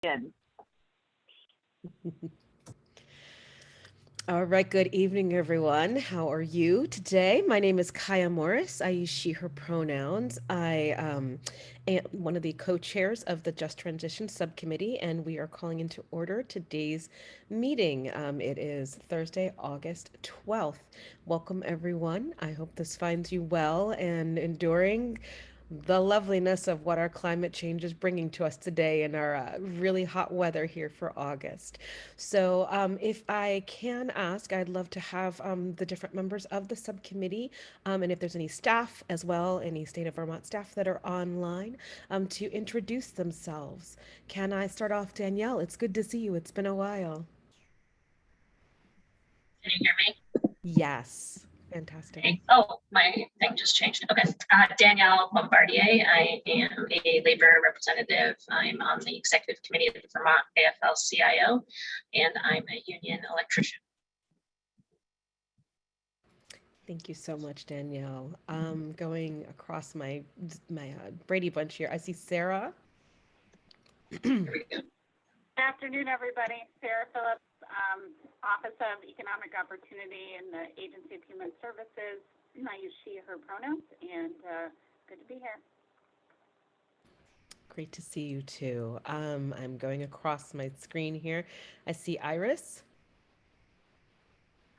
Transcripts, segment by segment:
in. All right, good evening, everyone. How are you today? My name is Kaya Morris. I use she, her pronouns. I am one of the co-chairs of the Just Transition Subcommittee, and we are calling into order today's meeting. It is Thursday, August 12th. Welcome, everyone. I hope this finds you well and enduring the loveliness of what our climate change is bringing to us today in our really hot weather here for August. So, if I can ask, I'd love to have the different members of the subcommittee, and if there's any staff as well, any state of Vermont staff that are online, to introduce themselves. Can I start off, Danielle? It's good to see you. It's been a while. Can you hear me? Yes. Fantastic. Okay. Oh, my thing just changed. Okay. Danielle Bombardier. I am a labor representative. I'm on the executive committee of the Vermont AFL-CIO, and I'm a union electrician. Thank you so much, Danielle. Going across my Brady Bunch here, I see Sarah. Here we go. Good afternoon, everybody. Sarah Phillips, Office of Economic Opportunity in the Agency of Human Services. I use she, her pronouns, and good to be here. Great to see you too. I'm going across my screen here. I see Iris.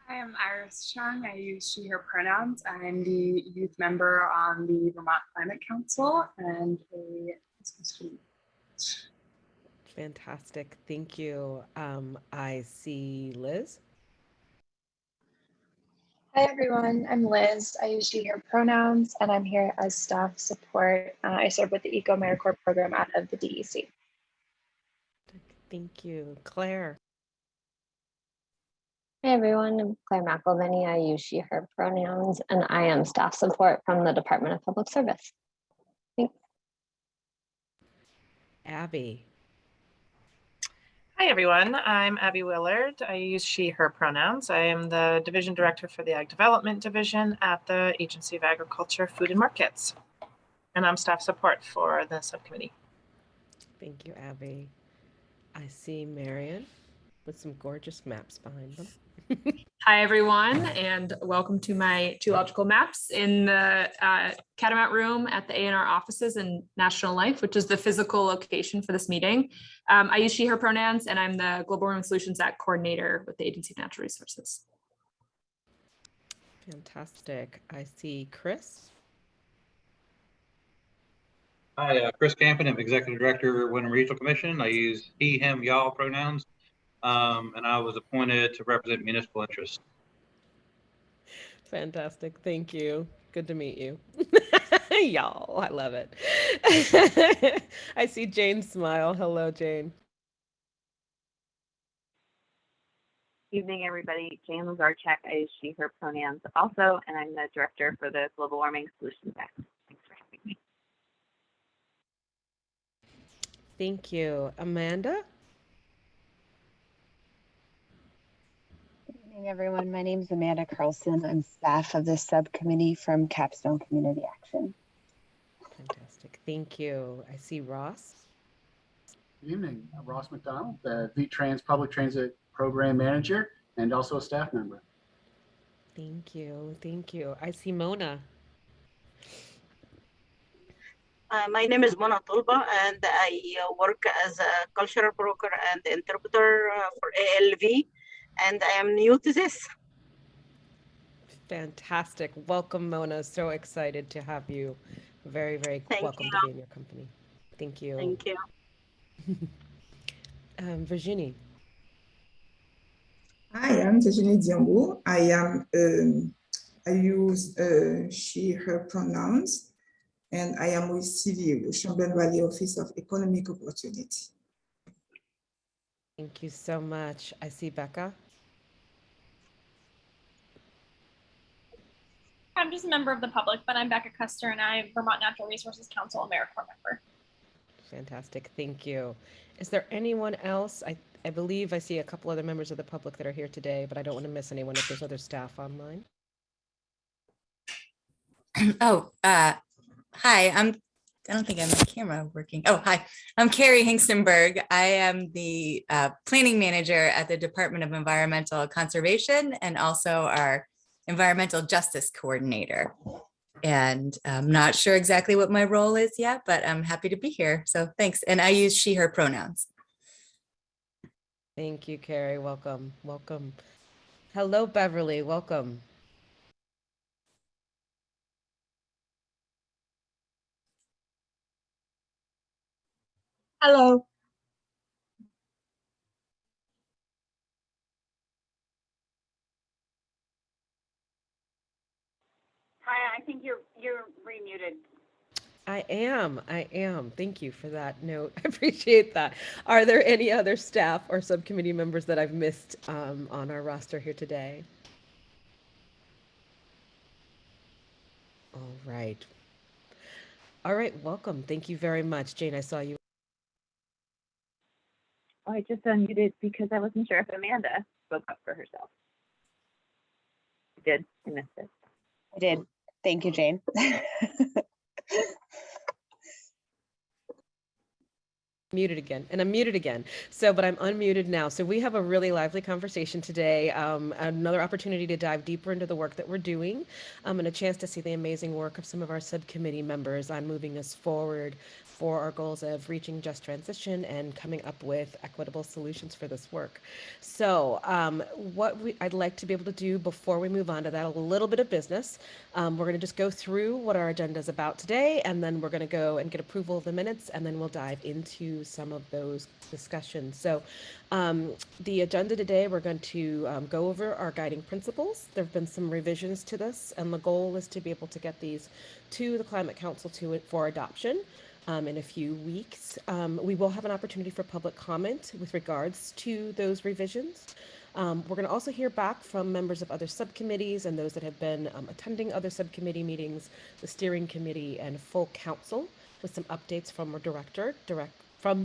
I am Iris Chung. I use she, her pronouns. I'm the youth member on the Vermont Climate Council and a student. Fantastic. Thank you. I see Liz. Hi everyone, I'm Liz. I use she, her pronouns, and I'm here as staff support. I serve with the Eco AmeriCorps program out of the DEC. Thank you. Claire. Hey everyone, I'm Claire McElveny. I use she, her pronouns, and I am staff support from the Department of Public Service. Thanks. Abby. Hi everyone, I'm Abby Willard. I use she, her pronouns. I am the Division Director for the Ag Development Division at the Agency of Agriculture, Food and Markets. And I'm staff support for the subcommittee. Thank you, Abby. I see Marion with some gorgeous maps behind them. Hi, everyone, and welcome to my geological maps in the Catamount Room at the A&R offices in National Life, which is the physical location for this meeting. I use she, her pronouns, and I'm the Global Warming Solutions Act coordinator with the Agency of Natural Resources. Fantastic. I see Chris. Hi, Chris Campen. I'm Executive Director, Wyndham Regional Commission. I use he, him, y'all pronouns. And I was appointed to represent municipal interests. Fantastic. Thank you. Good to meet you. Y'all, I love it. I see Jane smile. Hello, Jane. Evening, everybody. Jane Lazarchuk. I use she, her pronouns also, and I'm the director for the Global Warming Solutions Act. Thanks for having me. Thank you. Amanda? Good evening, everyone. My name is Amanda Carlson. I'm staff of the subcommittee from Capstone Community Action. Fantastic. Thank you. I see Ross. Good evening. Ross McDonald, the VTrans Public Transit Program Manager and also a staff member. Thank you. Thank you. I see Mona. My name is Mona Tulba, and I work as a cultural broker and interpreter for ALV, and I am new to this. Fantastic. Welcome, Mona. So excited to have you. Very, very welcome to be in your company. Thank you. Thank you. Virginie. Hi, I'm Virginie Diambo. I use she, her pronouns, and I am with CVU, Champlain Valley Office of Economic Opportunity. Thank you so much. I see Becca. I'm just a member of the public, but I'm Becca Custer, and I'm Vermont Natural Resources Council AmeriCorps member. Fantastic. Thank you. Is there anyone else? I believe I see a couple other members of the public that are here today, but I don't want to miss anyone if there's other staff online. Hi, I'm I don't think I have my camera working. Oh, hi, I'm Carrie Hingstenberg. I am the planning manager at the Department of Environmental Conservation and also our environmental justice coordinator. And I'm not sure exactly what my role is yet, but I'm happy to be here. So thanks. And I use she, her pronouns. Thank you, Carrie. Welcome. Welcome. Hello, Beverly. Welcome. Hello. Hi, I think you're remuted. I am. Thank you for that note. I appreciate that. Are there any other staff or subcommittee members that I've missed on our roster here today? All right. All right, welcome. Thank you very much. Jane, I saw you. Oh, I just unmuted because I wasn't sure if Amanda spoke up for herself. I did. I missed it. I did. Thank you, Jane. Muted again, and I'm muted again. So, but I'm unmuted now. So we have a really lively conversation today. Another opportunity to dive deeper into the work that we're doing, and a chance to see the amazing work of some of our subcommittee members on moving us forward for our goals of reaching just transition and coming up with equitable solutions for this work. So, I'd like to be able to do before we move on to that, a little bit of business. We're going to just go through what our agenda is about today, and then we're going to go and get approval of the minutes, and then we'll dive into some of those discussions. So the agenda today, we're going to go over our guiding principles. There have been some revisions to this, and the goal is to be able to get these to the Climate Council for adoption in a few weeks. We will have an opportunity for public comment with regards to those revisions. We're going to also hear back from members of other subcommittees and those that have been attending other subcommittee meetings, the steering committee, and full council with some updates from our director. And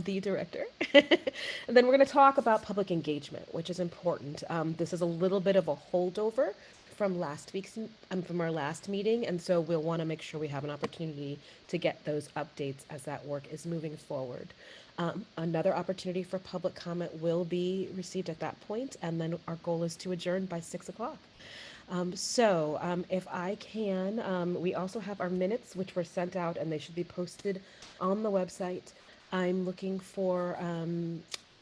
then we're going to talk about public engagement, which is important. This is a little bit of a holdover from from our last meeting, and so we'll want to make sure we have an opportunity to get those updates as that work is moving forward. Another opportunity for public comment will be received at that point, and then our goal is to adjourn by 6 o'clock. If I can, we also have our minutes, which were sent out, and they should be posted on the website. I'm looking for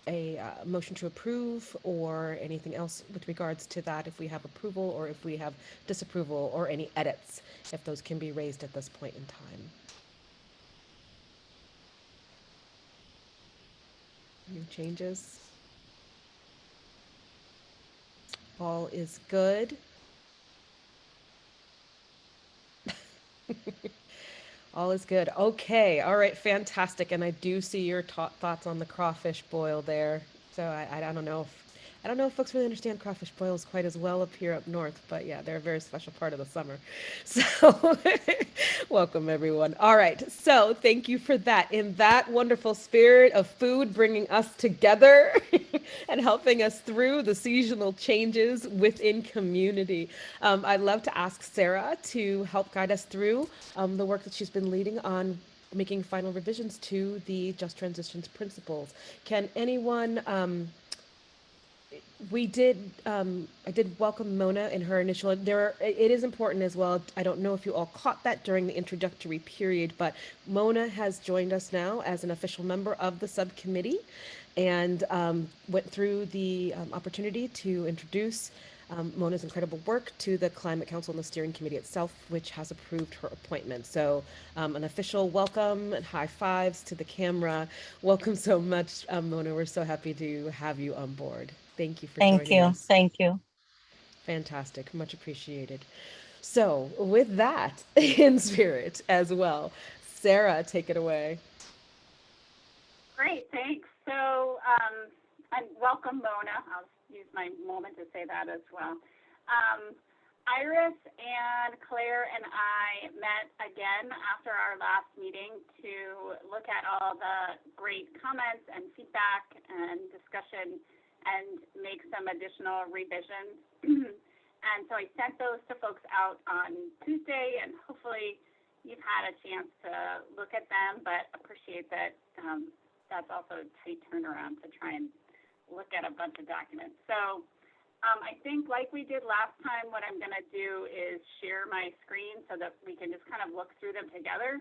a motion to approve or anything else with regards to that, if we have approval or if we have disapproval or any edits, if those can be raised at this point in time. Any changes? All is good. All is good. Okay. All right. Fantastic. And I do see your thoughts on the crawfish boil there. So I don't know if folks really understand crawfish boils quite as well up here up north, but yeah, they're a very special part of the summer. So welcome everyone. All right. So thank you for that. In that wonderful spirit of food bringing us together and helping us through the seasonal changes within community, I'd love to ask Sarah to help guide us through the work that she's been leading on making final revisions to the Just Transitions principles. Can anyone, I did welcome Mona in her initial, it is important as well. I don't know if you all caught that during the introductory period, but Mona has joined us now as an official member of the subcommittee and went through the opportunity to introduce Mona's incredible work to the Climate Council and the steering committee itself, which has approved her appointment. So an official welcome and high fives to the camera. Welcome so much, Mona. We're so happy to have you on board. Thank you for joining us. Thank you. Fantastic. Much appreciated. So with that in spirit as well, Sarah, take it away. Great, thanks. So, and welcome, Mona. I'll use my moment to say that as well. Iris and Claire and I met again after our last meeting to look at all the great comments and feedback and discussion and make some additional revisions. And so I sent those to folks out on Tuesday, and hopefully you've had a chance to look at them, but appreciate that that's also a tight turnaround to try and look at a bunch of documents. So I think like we did last time, what I'm going to do is share my screen so that we can just kind of look through them together.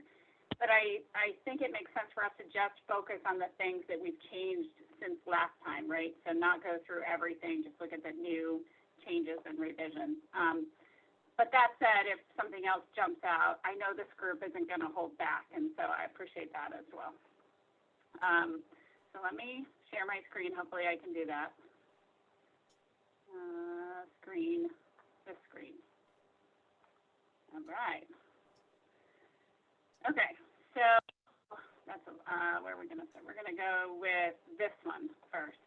But I think it makes sense for us to just focus on the things that we've changed since last time, right? So not go through everything, just look at the new changes and revisions. But that said, if something else jumps out, I know this group isn't going to hold back, and so I appreciate that as well. So let me share my screen. Hopefully I can do that. This screen. All right. Okay, so that's where we're gonna start. We're gonna go with this one first.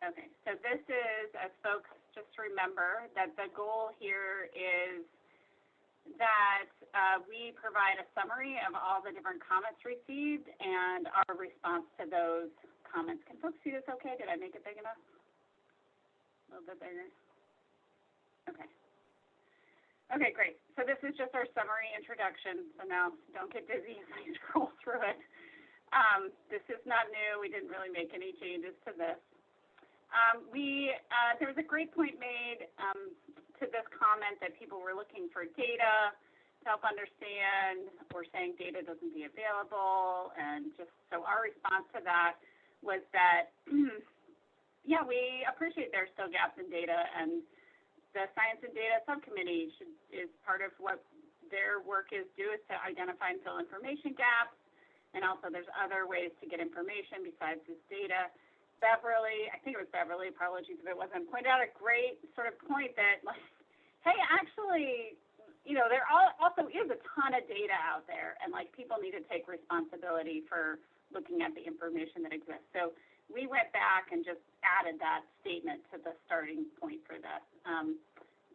Okay, so this is, as folks just remember, that the goal here is that we provide a summary of all the different comments received and our response to those comments. Can folks see this okay? Did I make it big enough? A little bit bigger? Okay. Okay, great. So this is just our summary introduction. So now don't get dizzy as I scroll through it. This is not new. We didn't really make any changes to this. There was a great point made to this comment that people were looking for data to help understand. We're saying data doesn't be available, and just so our response to that was that, yeah, we appreciate there's still gaps in data, and the Science and Data Subcommittee is part of what their work is is to identify and fill information gaps, and also there's other ways to get information besides this data. Beverly, I think it was Beverly, apologies if it wasn't, pointed out a great sort of point that, like, hey, actually, you know, there also is a ton of data out there, and like people need to take responsibility for looking at the information that exists. So we went back and just added that statement to the starting point for this.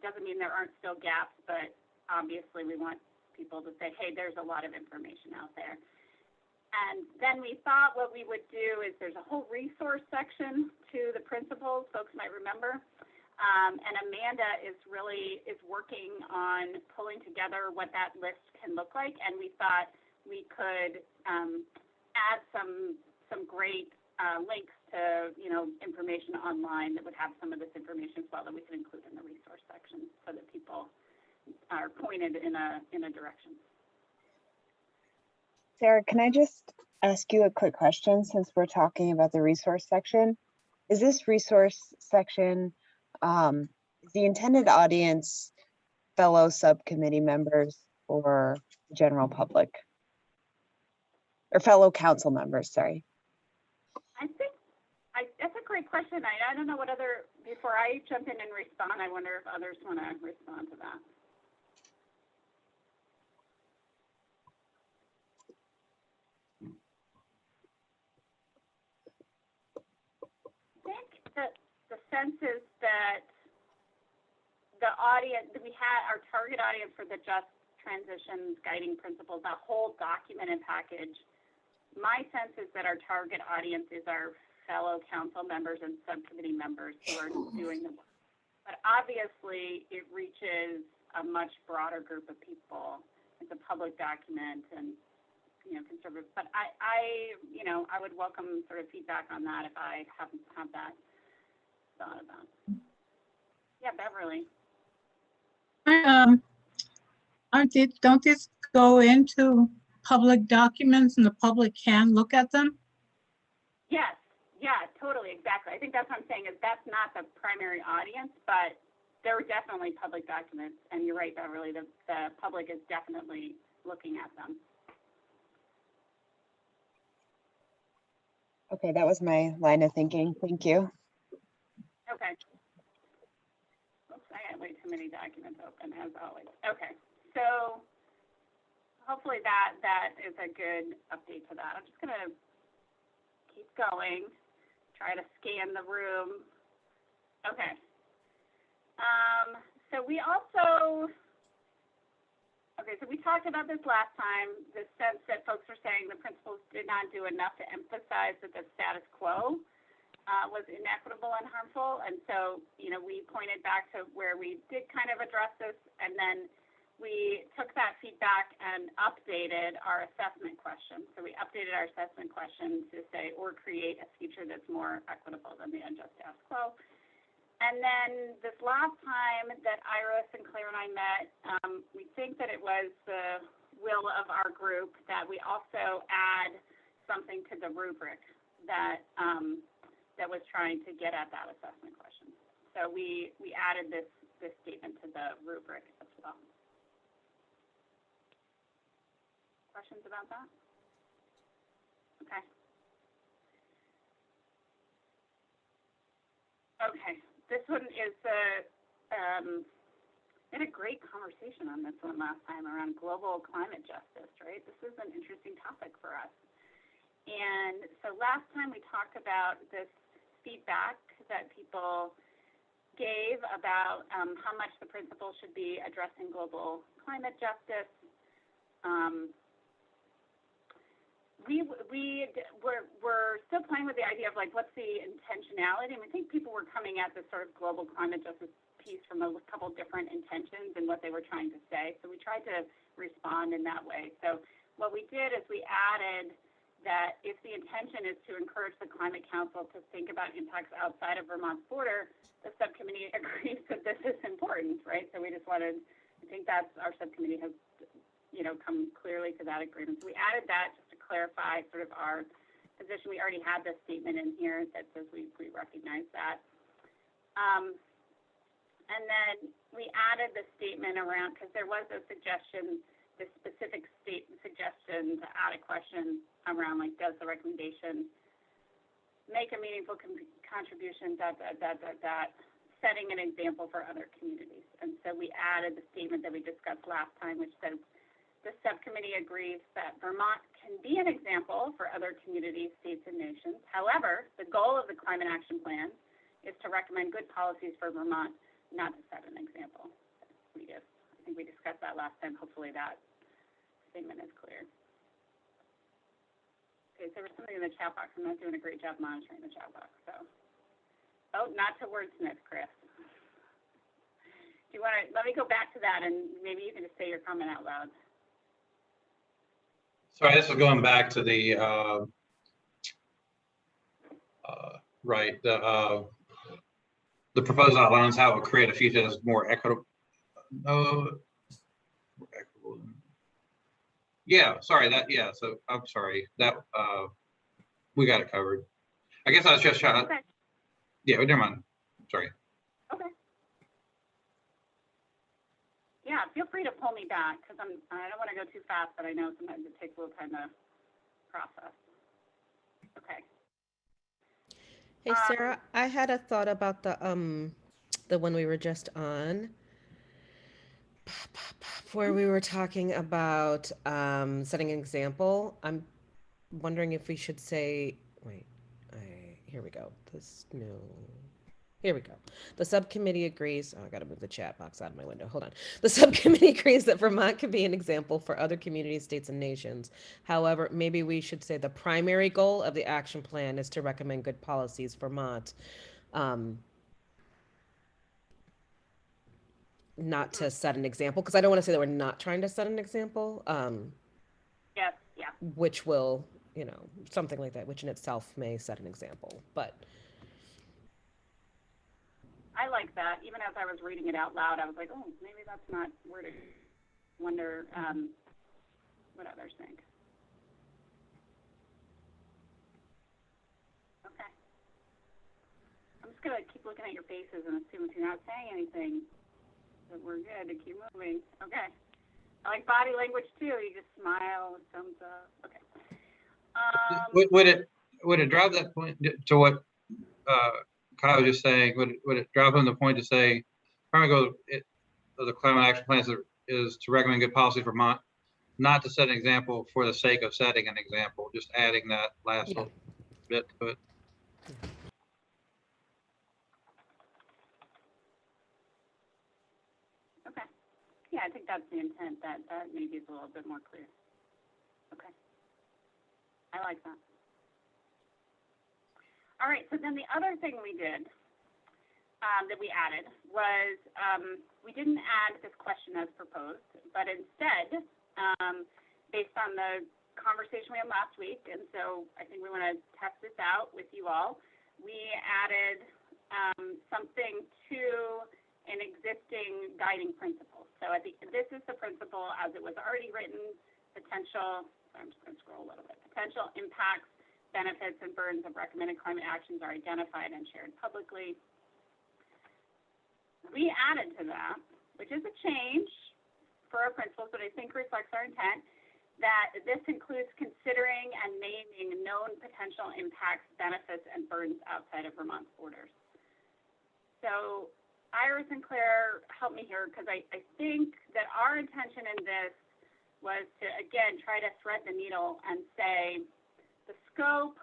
Doesn't mean there aren't still gaps, but obviously we want people to say, hey, there's a lot of information out there. And then we thought what we would do is there's a whole resource section to the principles, folks might remember. And Amanda is working on pulling together what that list can look like. And we thought we could add some great links to, you know, information online that would have some of this information as well that we can include in the resource section so that people are pointed in a direction. Sarah, can I just ask you a quick question since we're talking about the resource section? Is this resource section, is the intended audience fellow subcommittee members or general public? Or fellow council members, sorry. I think that's a great question. I don't know what other, before I jump in and respond, I wonder if others want to respond to that. I think that the sense is that the audience, we had our target audience for the Just Transitions Guiding Principles, that whole document and package. My sense is that our target audience is our fellow council members and subcommittee members who are doing the work. But obviously, it reaches a much broader group of people. It's a public document, and conservative. But I would welcome sort of feedback on that if I haven't had that thought about. Yeah, Beverly. Don't these go into public documents and the public can look at them? Yes, yeah, totally, exactly. I think that's what I'm saying is that's not the primary audience, but there are definitely public documents, and you're right, Beverly, the public is definitely looking at them. Okay, that was my line of thinking. Thank you. Okay. Oops, I got way too many documents open as always. Okay, so hopefully that is a good update to that. I'm just gonna keep going, try to scan the room. Okay. So we also, so we talked about this last time, the sense that folks were saying the principals did not do enough to emphasize that the status quo was inequitable and harmful. And so, we pointed back to where we did kind of address this, and then we took that feedback and updated our assessment question. So we updated our assessment question to say, or create a future that's more equitable than the unjust status quo. And then this last time that Iris and Claire and I met, we think that it was the will of our group that we also add something to the rubric that that was trying to get at that assessment question. So we added this statement to the rubric as well. Questions about that? Okay. Okay, this one is we had a great conversation on this one last time around global climate justice, right? This is an interesting topic for us. And so last time we talked about this feedback that people gave about how much the principal should be addressing global climate justice. We're still playing with the idea of like, what's the intentionality? And I think people were coming at this sort of global climate justice piece from a couple different intentions and what they were trying to say. So we tried to respond in that way. So what we did is we added that if the intention is to encourage the Climate Council to think about impacts outside of Vermont's border, the subcommittee agrees that this is important, right? So we just wanted, I think that's, our subcommittee has, come clearly to that agreement. So we added that just to clarify sort of our position. We already had this statement in here that says we recognize that. And then we added the statement around, because there was a suggestion, the specific suggestion to add a question around, like, does the recommendation make a meaningful contribution, setting an example for other communities. And so we added the statement that we discussed last time, which says, the subcommittee agrees that Vermont can be an example for other communities, states, and nations. However, the goal of the Climate Action Plan is to recommend good policies for Vermont, not to set an example. I think we discussed that last time. Hopefully that statement is clear. Okay, so there was something in the chat box. I'm not doing a great job monitoring the chat box, so. Oh, not to wordsmith, Chris. Do you want to, let me go back to that and maybe you can just say your comment out loud. Sorry, this is going back to the, the proposal outlines how it will create a future that's more equitable. Yeah, sorry, so I'm sorry, that, we got it covered. I guess I was just trying to, okay. Yeah, never mind, sorry. Okay. Yeah, feel free to pull me back because I don't want to go too fast, but I know sometimes it takes a little time to process. Okay. Hey Sarah, I had a thought about the one we were just on, where we were talking about setting an example. I'm wondering if we should say, wait, here we go. Here we go. The subcommittee agrees. Oh, I got to move the chat box out of my window. Hold on. The subcommittee agrees that Vermont can be an example for other communities, states, and nations. However, maybe we should say the primary goal of the action plan is to recommend good policies for Vermont. Not to set an example, because I don't want to say that we're not trying to set an example. Yes, yeah. Which will, something like that, which in itself may set an example, but. I like that. Even as I was reading it out loud, I was like, oh, maybe that's not worded. Wonder what others think. Okay. I'm just going to keep looking at your faces and assume if you're not saying anything, that we're good to keep moving. Okay. I like body language too. You just smile, thumbs up. Okay. Would it drive that point to what Kyle was just saying? Would it drive home the point to say, primary goal of the climate action plan is to recommend good policy for Vermont, not to set an example for the sake of setting an example, just adding that last little bit to it. Okay. Yeah, I think that's the intent. That maybe is a little bit more clear. Okay. I like that. All right, so then the other thing we did that we added was we didn't add this question as proposed, but instead, based on the conversation we had last week, and so I think we want to test this out with you all, we added something to an existing guiding principle. So I think this is the principle as it was already written, potential, so I'm just going to scroll a little bit, potential impacts, benefits, and burdens of recommended climate actions are identified and shared publicly. We added to that, which is a change for our principles, but I think reflects our intent, that this includes considering and naming known potential impacts, benefits, and burdens outside of Vermont's borders. So Iris and Claire, help me here, because I think that our intention in this was to, again, try to thread the needle and say the scope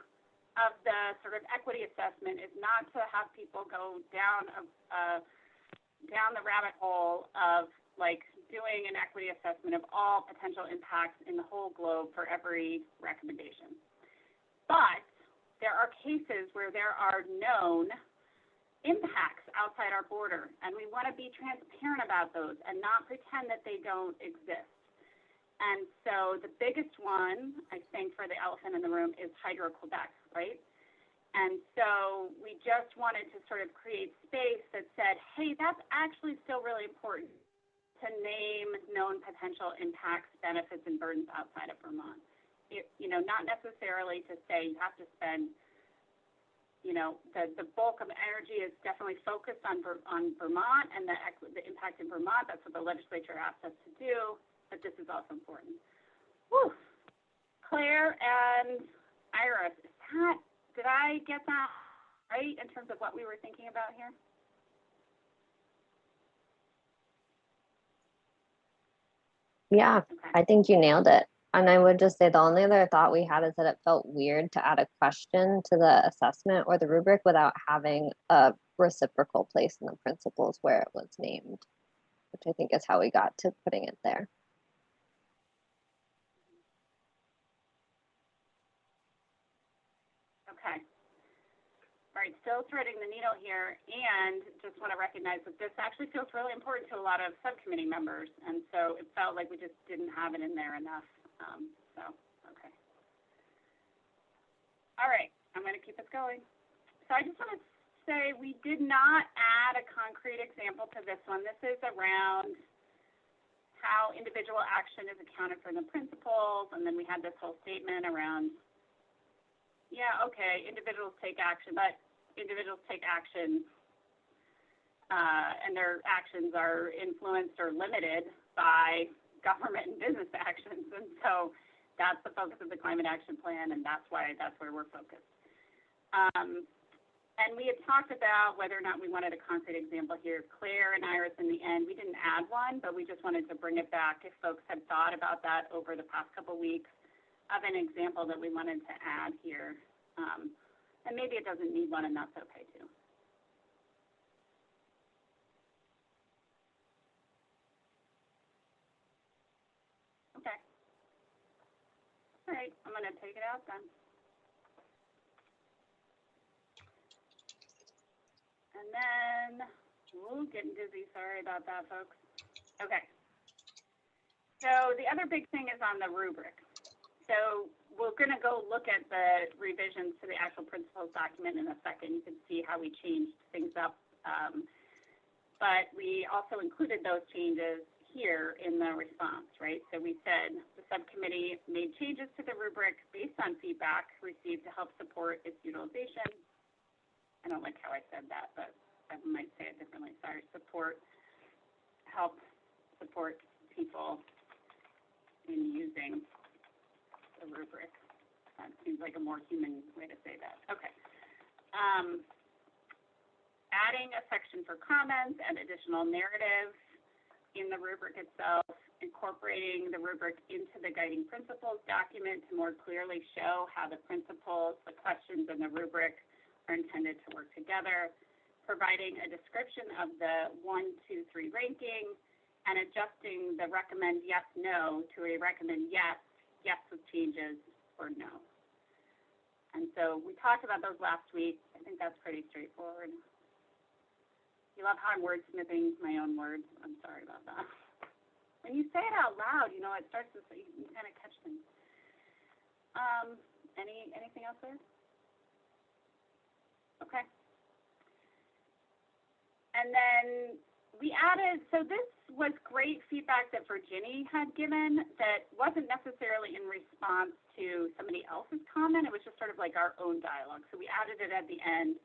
of the sort of equity assessment is not to have people go down the rabbit hole of like doing an equity assessment of all potential impacts in the whole globe for every recommendation. But there are cases where there are known impacts outside our border, and we want to be transparent about those and not pretend that they don't exist. And so the biggest one, I think, for the elephant in the room is Hydro-Quebec, right? And so we just wanted to sort of create space that said, hey, that's actually still really important to name known potential impacts, benefits, and burdens outside of Vermont. Not necessarily to say you have to spend, the bulk of energy is definitely focused on Vermont and the impact in Vermont. That's what the legislature asked us to do, but this is also important. Whew. Claire and Iris, did I get that right in terms of what we were thinking about here? Yeah, I think you nailed it. And I would just say the only other thought we had is that it felt weird to add a question to the assessment or the rubric without having a reciprocal place in the principles where it was named, which I think is how we got to putting it there. Okay. All right, still threading the needle here, and just want to recognize that this actually feels really important to a lot of subcommittee members, and so it felt like we just didn't have it in there enough. Okay. All right, I'm going to keep us going. So I just want to say we did not add a concrete example to this one. This is around how individual action is accounted for in the principles, and then we had this whole statement around, yeah, okay, individuals take action, but individuals take action and their actions are influenced or limited by government and business actions. And so that's the focus of the Climate Action Plan, and that's where we're focused. And we had talked about whether or not we wanted a concrete example here. Claire and Iris in the end, we didn't add one, but we just wanted to bring it back if folks had thought about that over the past couple weeks of an example that we wanted to add here. And maybe it doesn't need one, and that's okay too. Okay. All right, I'm going to take it out then. And then, ooh, getting dizzy. Sorry about that, folks. Okay. So the other big thing is on the rubric. So we're going to go look at the revisions to the actual principles document in a second. You can see how we changed things up. But we also included those changes here in the response, right? So we said the subcommittee made changes to the rubric based on feedback received to help support its utilization. I don't like how I said that, but I might say it differently. Sorry, help support people in using the rubric. That seems like a more human way to say that. Okay. Adding a section for comments and additional narrative in the rubric itself, incorporating the rubric into the guiding principles document to more clearly show how the principles, the questions, and the rubric are intended to work together, providing a description of the 1, 2, 3 ranking, and adjusting the recommend yes, no to a recommend yes, yes with changes, or no. And so we talked about those last week. I think that's pretty straightforward. You love how I'm wordsmithing my own words. I'm sorry about that. When you say it out loud, you know, it starts to, you can kind of catch things. Anything else there? Okay. And then we added, so this was great feedback that Virginia had given that wasn't necessarily in response to somebody else's comment. It was just sort of like our own dialogue. So we added it at the end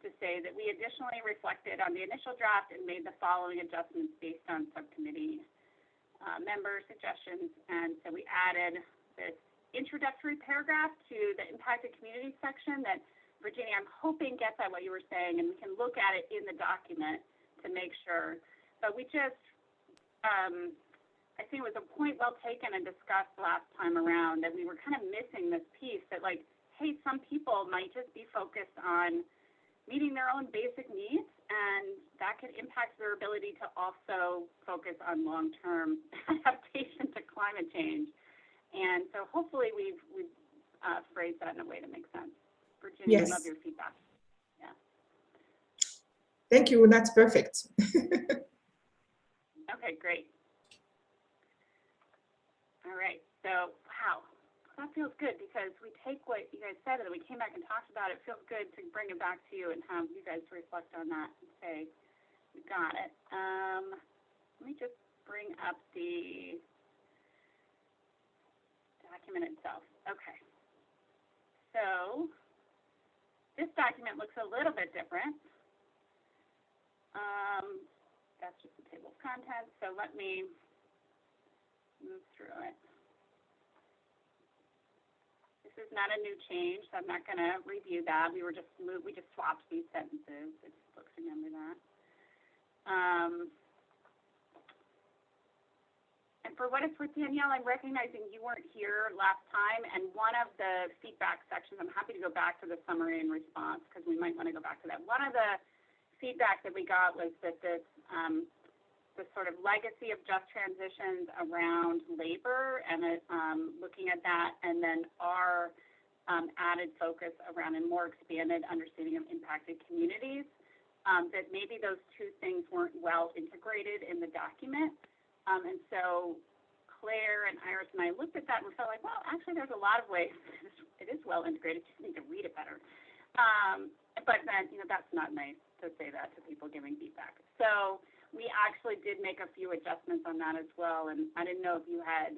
to say that we additionally reflected on the initial draft and made the following adjustments based on subcommittee member suggestions. And so we added this introductory paragraph to the impacted community section that, Virginia, I'm hoping gets at what you were saying, and we can look at it in the document to make sure. But we just, I think it was a point well taken and discussed last time around that we were kind of missing this piece that, like, hey, some people might just be focused on meeting their own basic needs, and that could impact their ability to also focus on long-term adaptation to climate change. And so hopefully we've phrased that in a way that makes sense. Virginia, I love your feedback. Yeah. Thank you. That's perfect. Okay, great. All right. So, wow. That feels good because we take what you guys said and we came back and talked about it. It feels good to bring it back to you and have you guys reflect on that and say, we got it. Let me just bring up the document itself. Okay. So this document looks a little bit different. That's just the table of contents. So let me move through it. This is not a new change, so I'm not going to review that. We just swapped these sentences. It just looks, remember that. And for what it's worth, Danielle, I'm recognizing you weren't here last time, and one of the feedback sections, I'm happy to go back to the summary and response because we might want to go back to that. One of the feedback that we got was that this sort of legacy of just transitions around labor and looking at that, and then our added focus around a more expanded understanding of impacted communities, that maybe those two things weren't well integrated in the document. And so Claire and Iris and I looked at that and felt like, well, actually there's a lot of ways it is well integrated, you just need to read it better. But then, you know, that's not nice to say that to people giving feedback. So we actually did make a few adjustments on that as well, and I didn't know if you had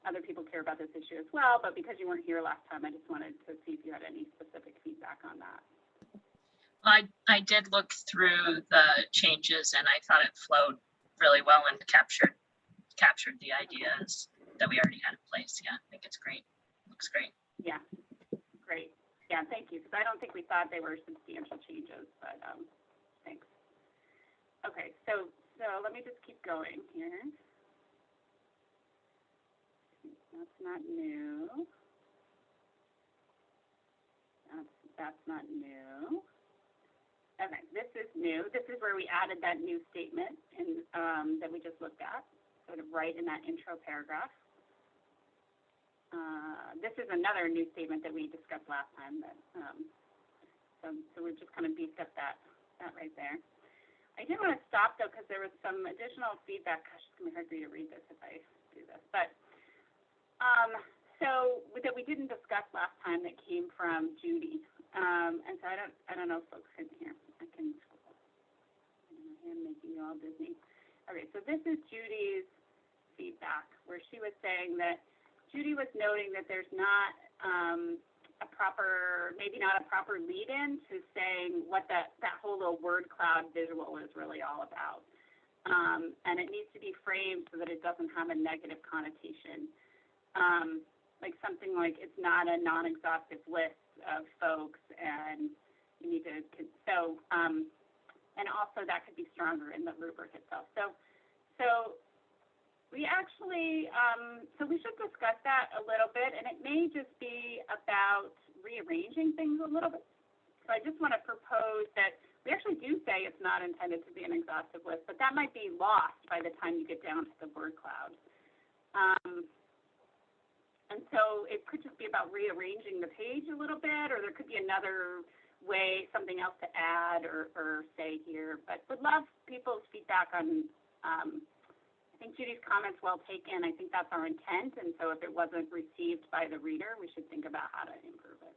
other people care about this issue as well, but because you weren't here last time, I just wanted to see if you had any specific feedback on that. I did look through the changes and I thought it flowed really well and captured the ideas that we already had in place. Yeah, I think it's great. Looks great. Yeah, great. Yeah, thank you, because I don't think we thought they were substantial changes, but thanks. Okay, so let me just keep going here. That's not new. That's not new. Okay, this is new. This is where we added that new statement in, that we just looked at, sort of right in that intro paragraph. This is another new statement that we discussed last time. That, so we've just kind of beefed up that right there. I did want to stop though because there was some additional feedback. Gosh, it's gonna be hard for you to read this if I do this. But so that we didn't discuss last time that came from Judy. And so I don't know if folks can hear. I can scroll. I'm making you all Disney. Okay, so this is Judy's feedback where she was saying that Judy was noting that there's not maybe not a proper lead-in to saying what that whole little word cloud visual is really all about. And it needs to be framed so that it doesn't have a negative connotation. Like something like it's not a non-exhaustive list of folks and you need to, so, and also that could be stronger in the rubric itself. So we actually, so we should discuss that a little bit, and it may just be about rearranging things a little bit. So I just want to propose that we actually do say it's not intended to be an exhaustive list, but that might be lost by the time you get down to the word cloud. And so it could just be about rearranging the page a little bit, or there could be another way, something else to add or say here, but would love people's feedback on, I think Judy's comments well taken. I think that's our intent, and so if it wasn't received by the reader, we should think about how to improve it.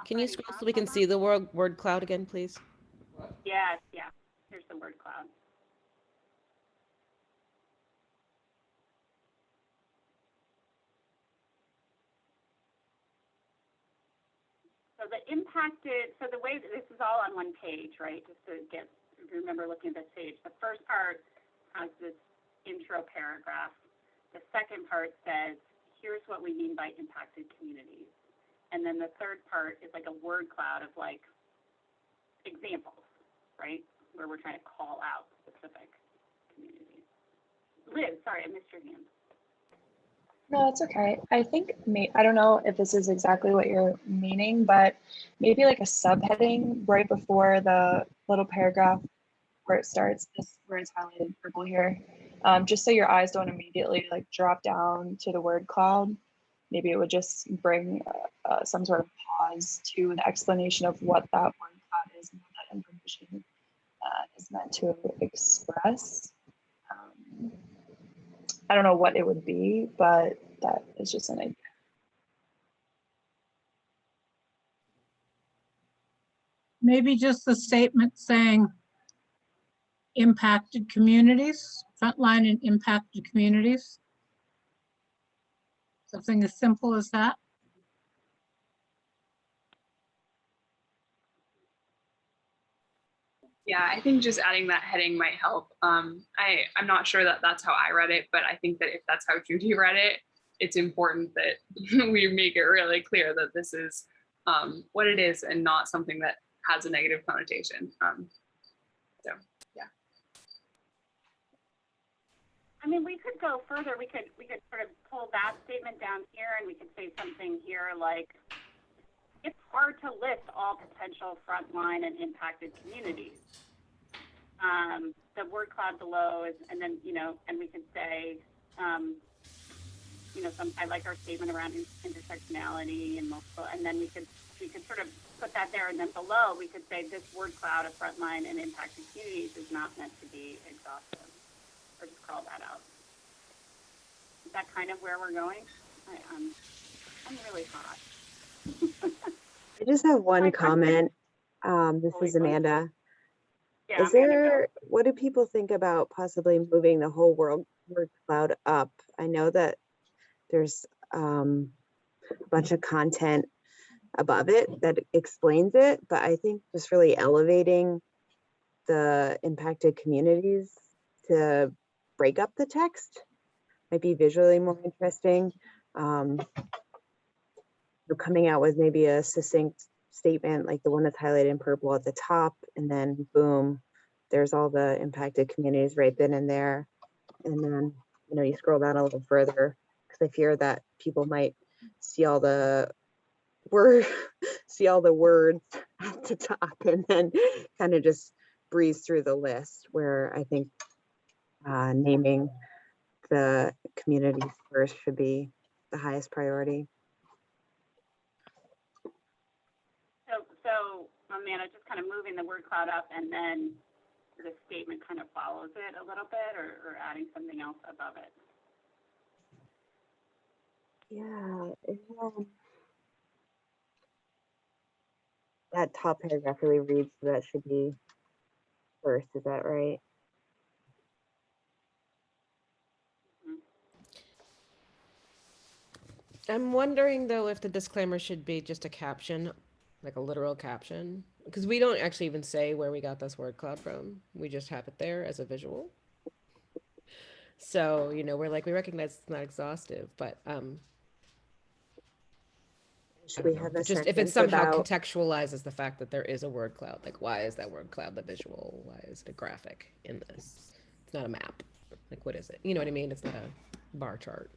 Can you scroll so we can see the word cloud again, please? Yes, yeah. Here's the word cloud. So the impacted, so the way that this is all on one page, right? Just to get, remember looking at this page. The first part has this intro paragraph. The second part says, here's what we mean by impacted communities. And then the third part is like a word cloud of like examples, right? Where we're trying to call out specific communities. Liz, sorry, I missed your hand. No, it's okay. I think, I don't know if this is exactly what you're meaning, but maybe like a subheading right before the little paragraph where it starts, this where it's highlighted purple here, just so your eyes don't immediately like drop down to the word cloud. Maybe it would just bring some sort of pause to the explanation of what that word cloud is and what that information is meant to express. I don't know what it would be, but that is just an idea. Maybe just a statement saying impacted communities, frontline and impacted communities. Something as simple as that. Yeah, I think just adding that heading might help. I'm not sure that that's how I read it, but I think that if that's how Judy read it, it's important that we make it really clear that this is what it is and not something that has a negative connotation. So, yeah. I mean, we could go further. We could sort of pull that statement down here, and we could say something here like, it's hard to list all potential frontline and impacted communities. The word cloud below is, and then, and we could say, I like our statement around intersectionality and multiple, and then we could sort of put that there, and then below we could say this word cloud of frontline and impacted communities is not meant to be exhaustive, or just call that out. Is that kind of where we're going? I'm really hot. I just have one comment. This is Amanda. Yeah, what do people think about possibly moving the whole word cloud up? I know that there's a bunch of content above it that explains it, but I think just really elevating the impacted communities to break up the text might be visually more interesting. Coming out with maybe a succinct statement like the one that's highlighted in purple at the top, and then boom, there's all the impacted communities right then and there. And then, you scroll down a little further because I fear that people might see all the words at the top and then kind of just breeze through the list, where I think naming the communities first should be the highest priority. So Amanda, just kind of moving the word cloud up, and then the statement kind of follows it a little bit, or adding something else above it. Yeah, that top paragraph really reads, so that should be first. Is that right? I'm wondering though if the disclaimer should be just a caption, like a literal caption, because we don't actually even say where we got this word cloud from. We just have it there as a visual. So, we're like, we recognize it's not exhaustive, but should we have a just if it somehow contextualizes the fact that there is a word cloud, like why is that word cloud the visual? Why is it a graphic in this? It's not a map. Like, what is it? You know what I mean? It's not a bar chart.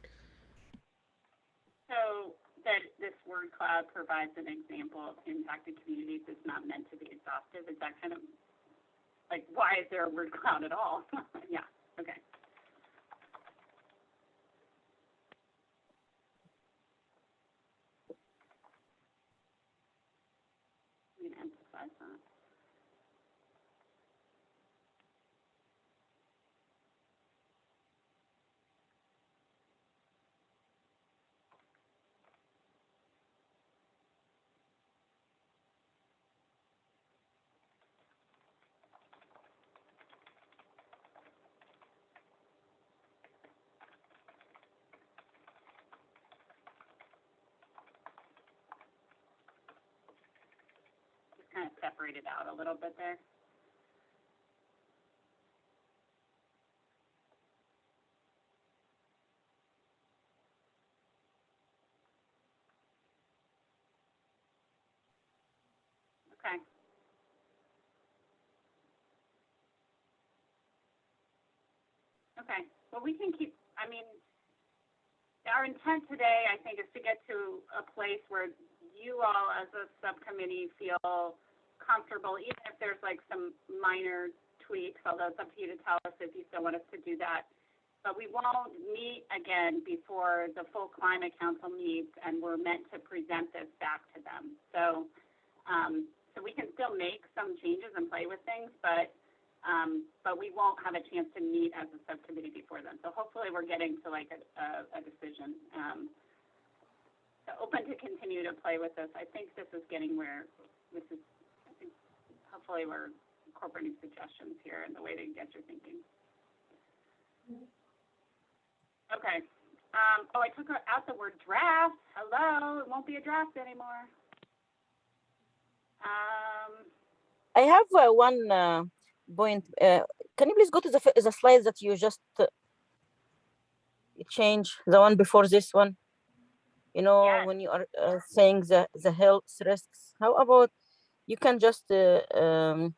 So that this word cloud provides an example of impacted communities is not meant to be exhaustive. Is that kind of like, why is there a word cloud at all? Yeah, okay. We can emphasize that. Kind of separate it out a little bit there. Okay. Okay. Well, we can keep, I mean, our intent today, I think, is to get to a place where you all as a subcommittee feel comfortable, even if there's like some minor tweaks, although it's up to you to tell us if you still want us to do that. But we won't meet again before the full climate council meets, and we're meant to present this back to them. So, so we can still make some changes and play with things, but we won't have a chance to meet as a subcommittee before then. So hopefully we're getting to like a decision. So open to continue to play with this. I think this is getting where this is, I think hopefully we're incorporating suggestions here in the way that you guys are thinking. Okay. Oh, I took out the word draft. Hello, it won't be a draft anymore. I have one point. Can you please go to the slides that you just change, the one before this one? You know, yes. When you are saying the health risks, how about you can just for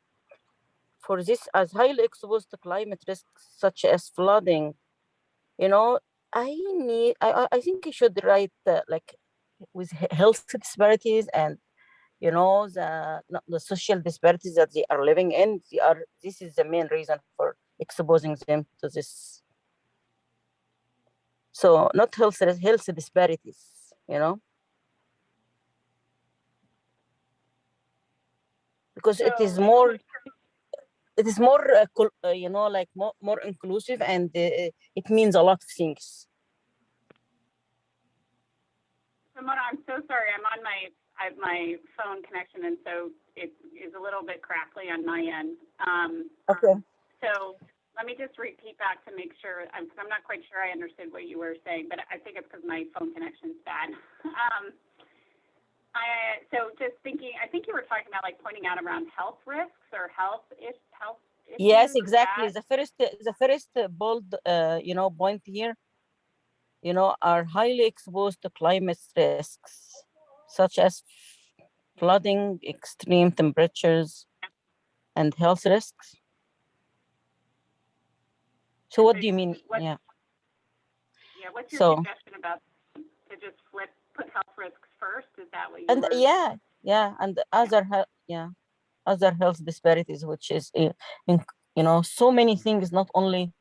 this as highly exposed to climate risks such as flooding, you know, I think you should write like with health disparities and, you know, the social disparities that they are living in. This is the main reason for exposing them to this. So not health disparities, you know, because so, it is more you know, like more inclusive, and it means a lot of things. Mona, I'm so sorry. I'm on my phone connection, and so it is a little bit crackly on my end. Okay. So let me just repeat back to make sure, I'm not quite sure I understood what you were saying, but I think it's because my phone connection's bad. So just thinking, I think you were talking about like pointing out around health risks or health issues. Yes, exactly. The first bold, you know, point here, you know, are highly exposed to climate risks, such as flooding, extreme temperatures, and health risks. So what do you mean? Yeah. Yeah, what's your suggestion about to just put health risks first? Is that what you were? Yeah, and other health disparities, which is, you know, so many things, not only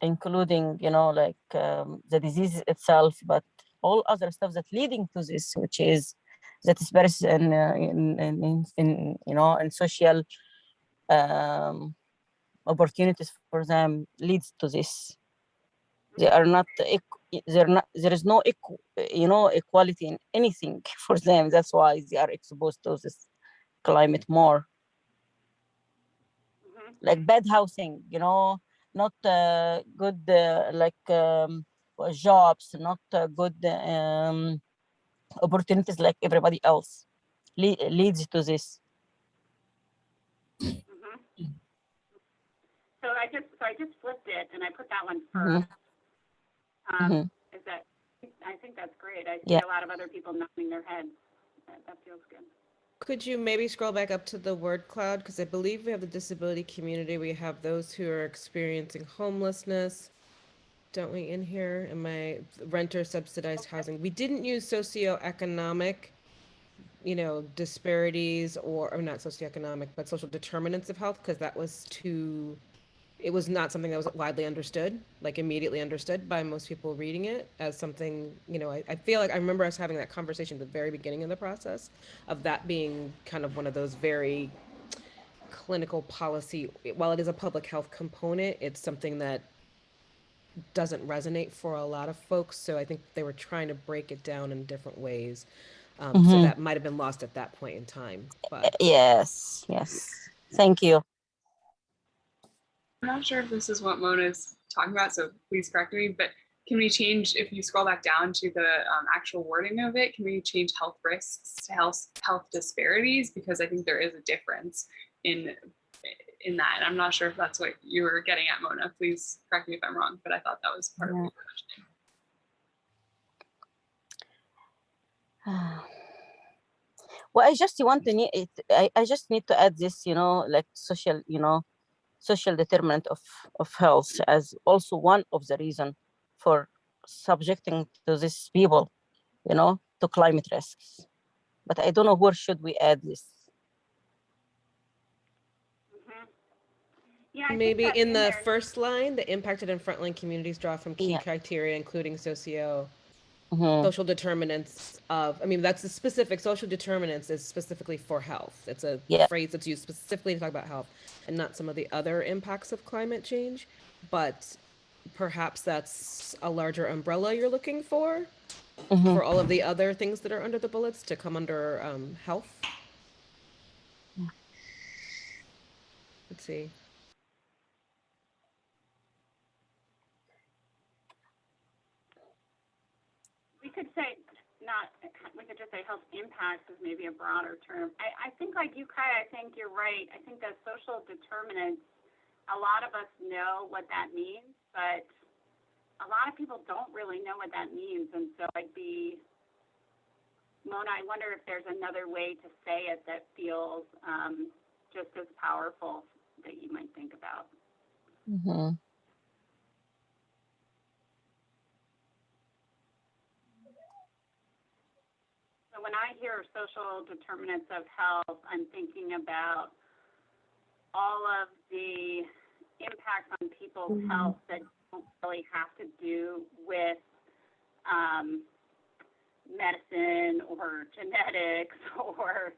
including, you know, like the disease itself, but all other stuff that leading to this, which is the disparities in you know, in social opportunities for them leads to this. They are not, there is no you know, equality in anything for them. That's why they are exposed to this climate more. Like bad housing, you know, not good like jobs, not good opportunities like everybody else leads to this. So I just flipped it and I put that one first. Is that, I think that's great. I see a lot of other people nodding their heads. That feels good. Could you maybe scroll back up to the word cloud? Because I believe we have the disability community. We have those who are experiencing homelessness. Don't we in here? And my renter subsidized housing. We didn't use socioeconomic disparities or not socioeconomic, but social determinants of health, because that was it was not something that was widely understood, like immediately understood by most people reading it as something, I feel like I remember us having that conversation at the very beginning of the process of that being kind of one of those very clinical policy, while it is a public health component, it's something that doesn't resonate for a lot of folks. So I think they were trying to break it down in different ways. So that might have been lost at that point in time. But Yes, yes. Thank you. I'm not sure if this is what Mona's talking about, so please correct me, but can we change, if you scroll back down to the actual wording of it, can we change health risks to health disparities? Because I think there is a difference in that. And I'm not sure if that's what you were getting at, Mona. Please correct me if I'm wrong, but I thought that was part of your questioning. Well, I just want to need it. I just need to add this, like social determinant of health as also one of the reason for subjecting to these people, to climate risks. But I don't know where should we add this. Yeah, maybe in the first line, the impacted and frontline communities draw from key Yeah. criteria, including social Mm-hmm. determinants of, that's a specific, social determinants is specifically for health. It's a Yeah. phrase that's used specifically to talk about health and not some of the other impacts of climate change. But perhaps that's a larger umbrella you're looking for all of the other things that are under the bullets to come under health. Let's see. We could say we could just say health impacts is maybe a broader term. I think like you, Kai, I think you're right. I think that social determinants, a lot of us know what that means, but a lot of people don't really know what that means. And so Mona, I wonder if there's another way to say it that feels just as powerful that you might think about. Mm-hmm. So when I hear social determinants of health, I'm thinking about all of the impacts on people's health that don't really have to do with medicine or genetics or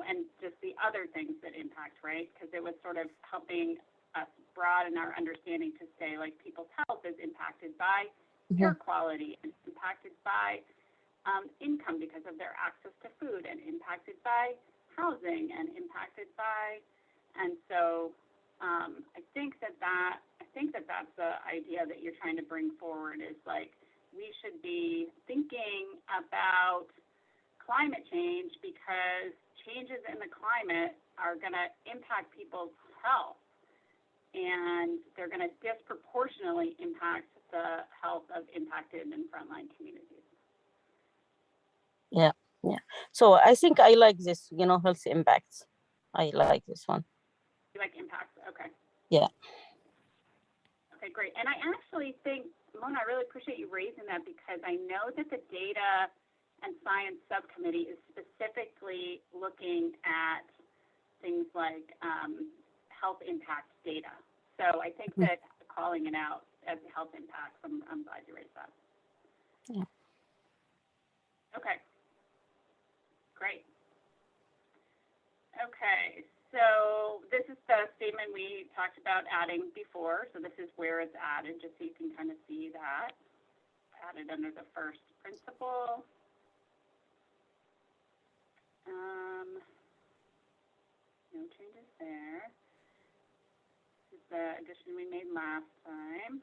and just the other things that impact, right? Because it was sort of helping us broaden our understanding to say, like, people's health is impacted by air quality and impacted by income because of their access to food and impacted by housing and impacted by, and so I think that's the idea that you're trying to bring forward is like we should be thinking about climate change because changes in the climate are going to impact people's health and they're going to disproportionately impact the health of impacted and frontline communities. Yeah. So I think I like this, health impacts. I like this one. You like impacts? Okay. Yeah. Okay, great. And I actually think, Mona, I really appreciate you raising that because I know that the Data and Science Subcommittee is specifically looking at things like health impact data. So I think that calling it out as health impacts, I'm glad you raised that. Yeah. Okay. Great. Okay, so this is the statement we talked about adding before. So this is where it's added, just so you can kind of see that. Added under the first principle. No changes there. This is the addition we made last time.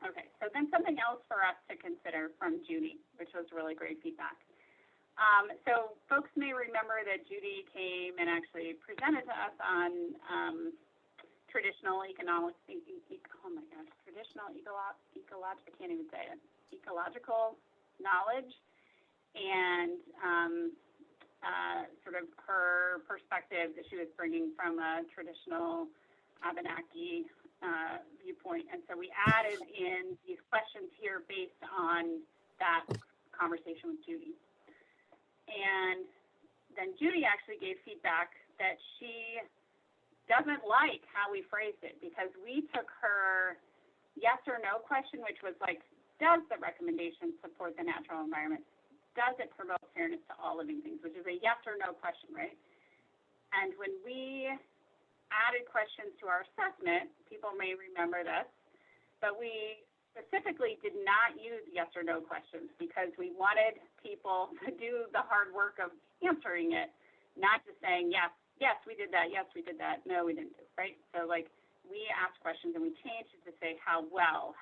Okay, so then something else for us to consider from Judy, which was really great feedback. So folks may remember that Judy came and actually presented to us on traditional ecological knowledge and sort of her perspective that she was bringing from a traditional Abenaki viewpoint. And so we added in these questions here based on that conversation with Judy. And then Judy actually gave feedback that she doesn't like how we phrased it, because we took her yes or no question, which was like, does the recommendation support the natural environment? Does it promote fairness to all living things, which is a yes or no question, right? And when we added questions to our assessment, people may remember this, but we specifically did not use yes or no questions because we wanted people to do the hard work of answering it, not just saying, yes, yes, we did that, yes, we did that, no, we didn't do it, right? So like we asked questions and we changed it to say how well,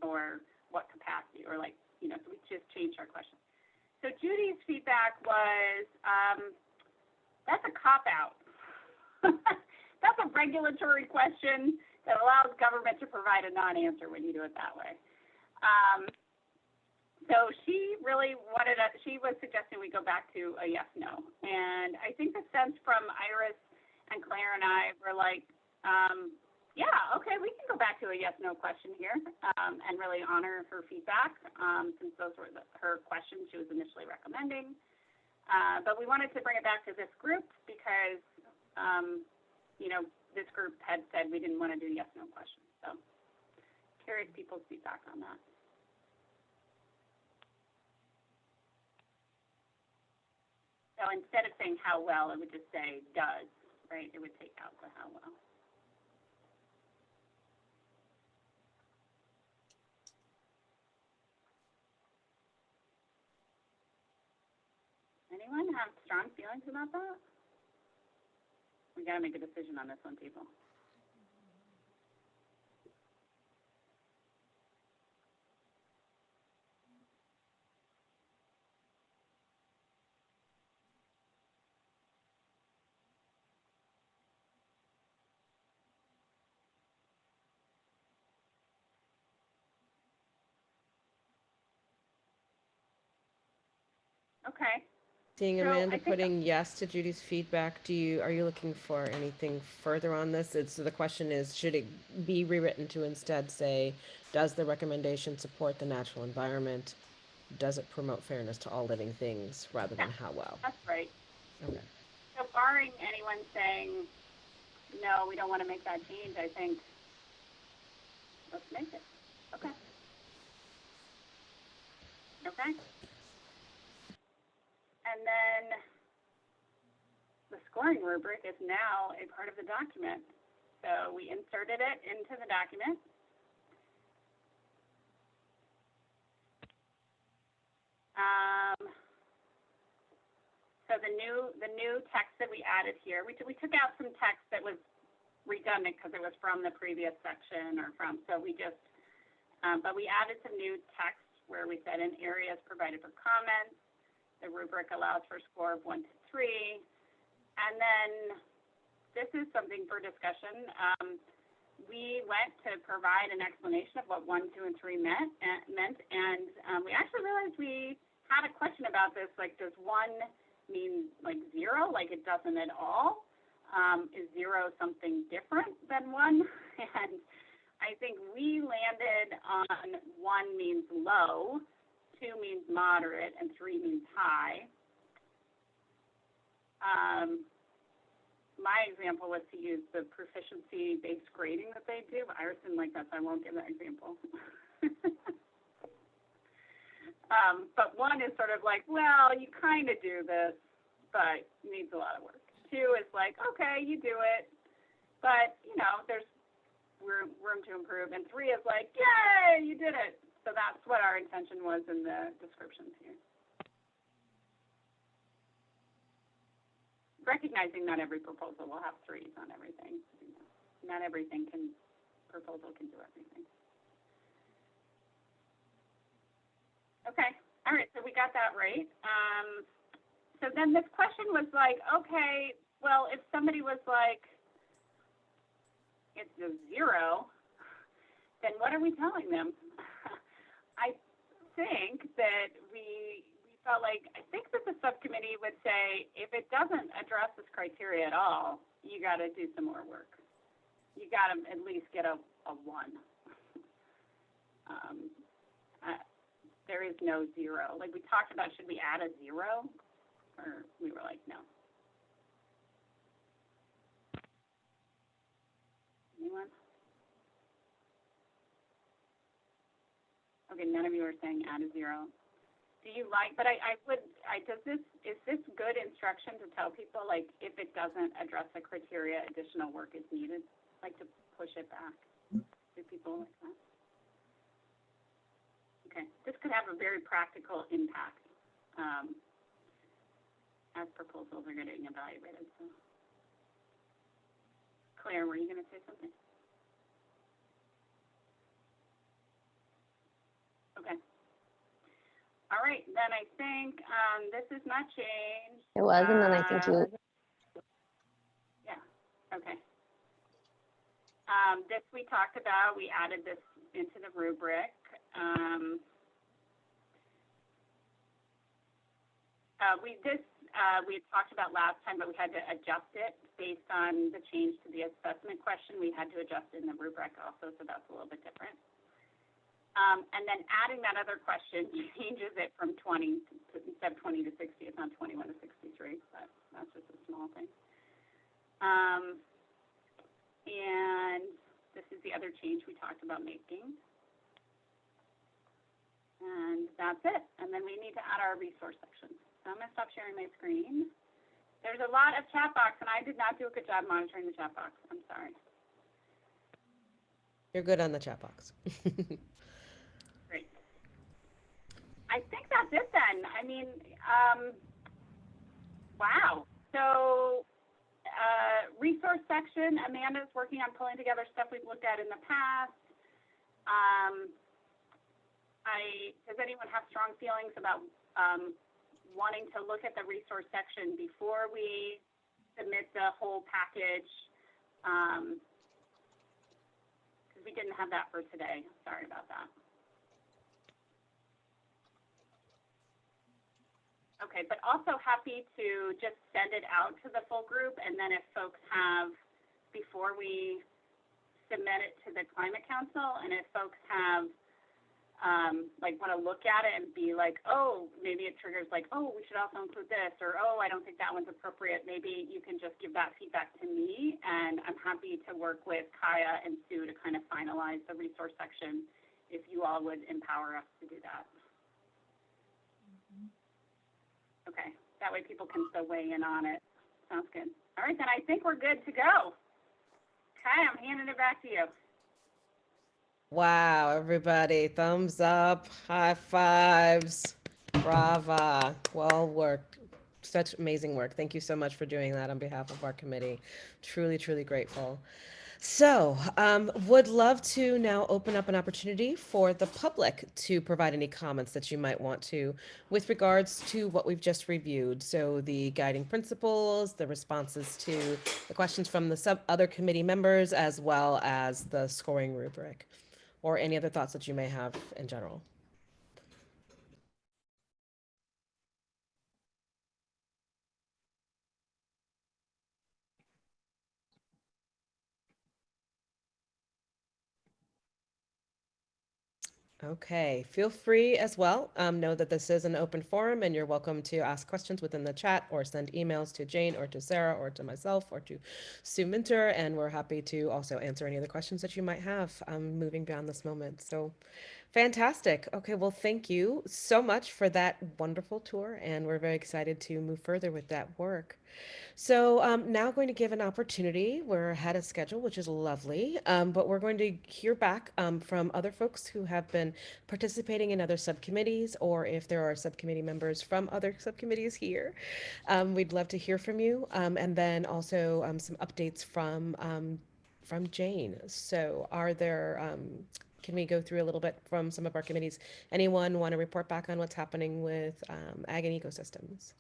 or what capacity, or like, you know, so we just changed our question. So Judy's feedback was, that's a cop-out. That's a regulatory question that allows government to provide a non-answer when you do it that way. So she really wanted she was suggesting we go back to a yes-no. And I think the sense from Iris and Claire and I were like, yeah, okay, we can go back to a yes-no question here, and really honor her feedback, since those were her questions she was initially recommending. But we wanted to bring it back to this group because, you know, this group had said we didn't want to do yes-no questions. So curious people's feedback on that. So instead of saying how well, it would just say does, right? It would take out the how well. Anyone have strong feelings about that? We got to make a decision on this one, people. Okay. Seeing So Amanda I think putting yes to Judy's feedback, are you looking for anything further on this? So the question is, should it be rewritten to instead say, does the recommendation support the natural environment? Does it promote fairness to all living things, rather than how well? that's right. Okay. So barring anyone saying, no, we don't want to make that change, I think let's make it. Okay. Okay. And then the scoring rubric is now a part of the document. So we inserted it into the document. So the new text that we added here, we took out some text that was redundant because it was from the previous section or from, so we just, but we added some new text where we said in areas provided for comments, the rubric allows for a score of 1 to 3. And then this is something for discussion. We went to provide an explanation of what 1, 2, and 3 meant, and we actually realized we had a question about this, like, does 1 mean like 0, like it doesn't at all? Is 0 something different than 1? And I think we landed on 1 means low, 2 means moderate, and 3 means high. My example was to use the proficiency-based grading that they do. Iris didn't like that, so I won't give that example. But 1 is sort of like, well, you kind of do this, but it needs a lot of work. 2 is like, okay, you do it, but, you know, there's room to improve. And 3 is like, yay, you did it. So that's what our intention was in the descriptions here. Recognizing not every proposal will have 3s on everything. Not everything proposal can do everything. Okay, all right, so we got that right. So then this question was like, okay, well, if somebody was like, it's a 0, then what are we telling them? I think that we felt like, I think that the subcommittee would say, if it doesn't address this criteria at all, you got to do some more work. you gotta at least get a 1. There is no 0. Like we talked about, should we add a 0? Or we were like, no. Anyone? Okay, none of you are saying add a 0. Do you like, but is this good instruction to tell people, like, if it doesn't address the criteria, additional work is needed, like to push it back? Do people like that? Okay, this could have a very practical impact as proposals are getting evaluated. So, Claire, were you going to say something? Okay. All right, then I think this is not changed. It was, and then I think you. Yeah, okay. This we talked about, we added this into the rubric. We had talked about last time, but we had to adjust it based on the change to the assessment question. We had to adjust it in the rubric also, so that's a little bit different. And then adding that other question changes it from 20 to, instead of 20 to 60, it's not 21 to 63, but that's just a small thing. And this is the other change we talked about making. And that's it. And then we need to add our resource section. So I'm going to stop sharing my screen. There's a lot of chat box, and I did not do a good job monitoring the chat box. I'm sorry. You're good on the chat box. Great. I think that's it then. I mean, wow. So resource section, Amanda's working on pulling together stuff we've looked at in the past. Does anyone have strong feelings about wanting to look at the resource section before we submit the whole package? Because we didn't have that for today. Sorry about that. Okay, but also happy to just send it out to the full group, and then if folks have, before we submit it to the Climate Council, and if folks have, like, want to look at it and be like, oh, maybe it triggers like, oh, we should also include this, or oh, I don't think that one's appropriate, maybe you can just give that feedback to me, and I'm happy to work with Kaya and Sue to kind of finalize the resource section if you all would empower us to do that. Okay, that way people can still weigh in on it. Sounds good. All right, then I think we're good to go. Okay, I'm handing it back to you. Wow, everybody, thumbs up, high fives, brava, well worked. Such amazing work. Thank you so much for doing that on behalf of our committee. Truly, truly grateful. So, would love to now open up an opportunity for the public to provide any comments that you might want to with regards to what we've just reviewed. So the guiding principles, the responses to the questions from the other committee members, as well as the scoring rubric, or any other thoughts that you may have in general. Okay, feel free as well. Know that this is an open forum and you're welcome to ask questions within the chat or send emails to Jane or to Sarah or to myself or to Sue Minter, and we're happy to also answer any other questions that you might have moving beyond this moment. So fantastic. Okay, well, thank you so much for that wonderful tour, and we're very excited to move further with that work. So now going to give an opportunity. We're ahead of schedule, which is lovely, but we're going to hear back from other folks who have been participating in other subcommittees, or if there are subcommittee members from other subcommittees here. We'd love to hear from you, and then also some updates from Jane. So are there, can we go through a little bit from some of our committees? Anyone want to report back on what's happening with ag and ecosystems?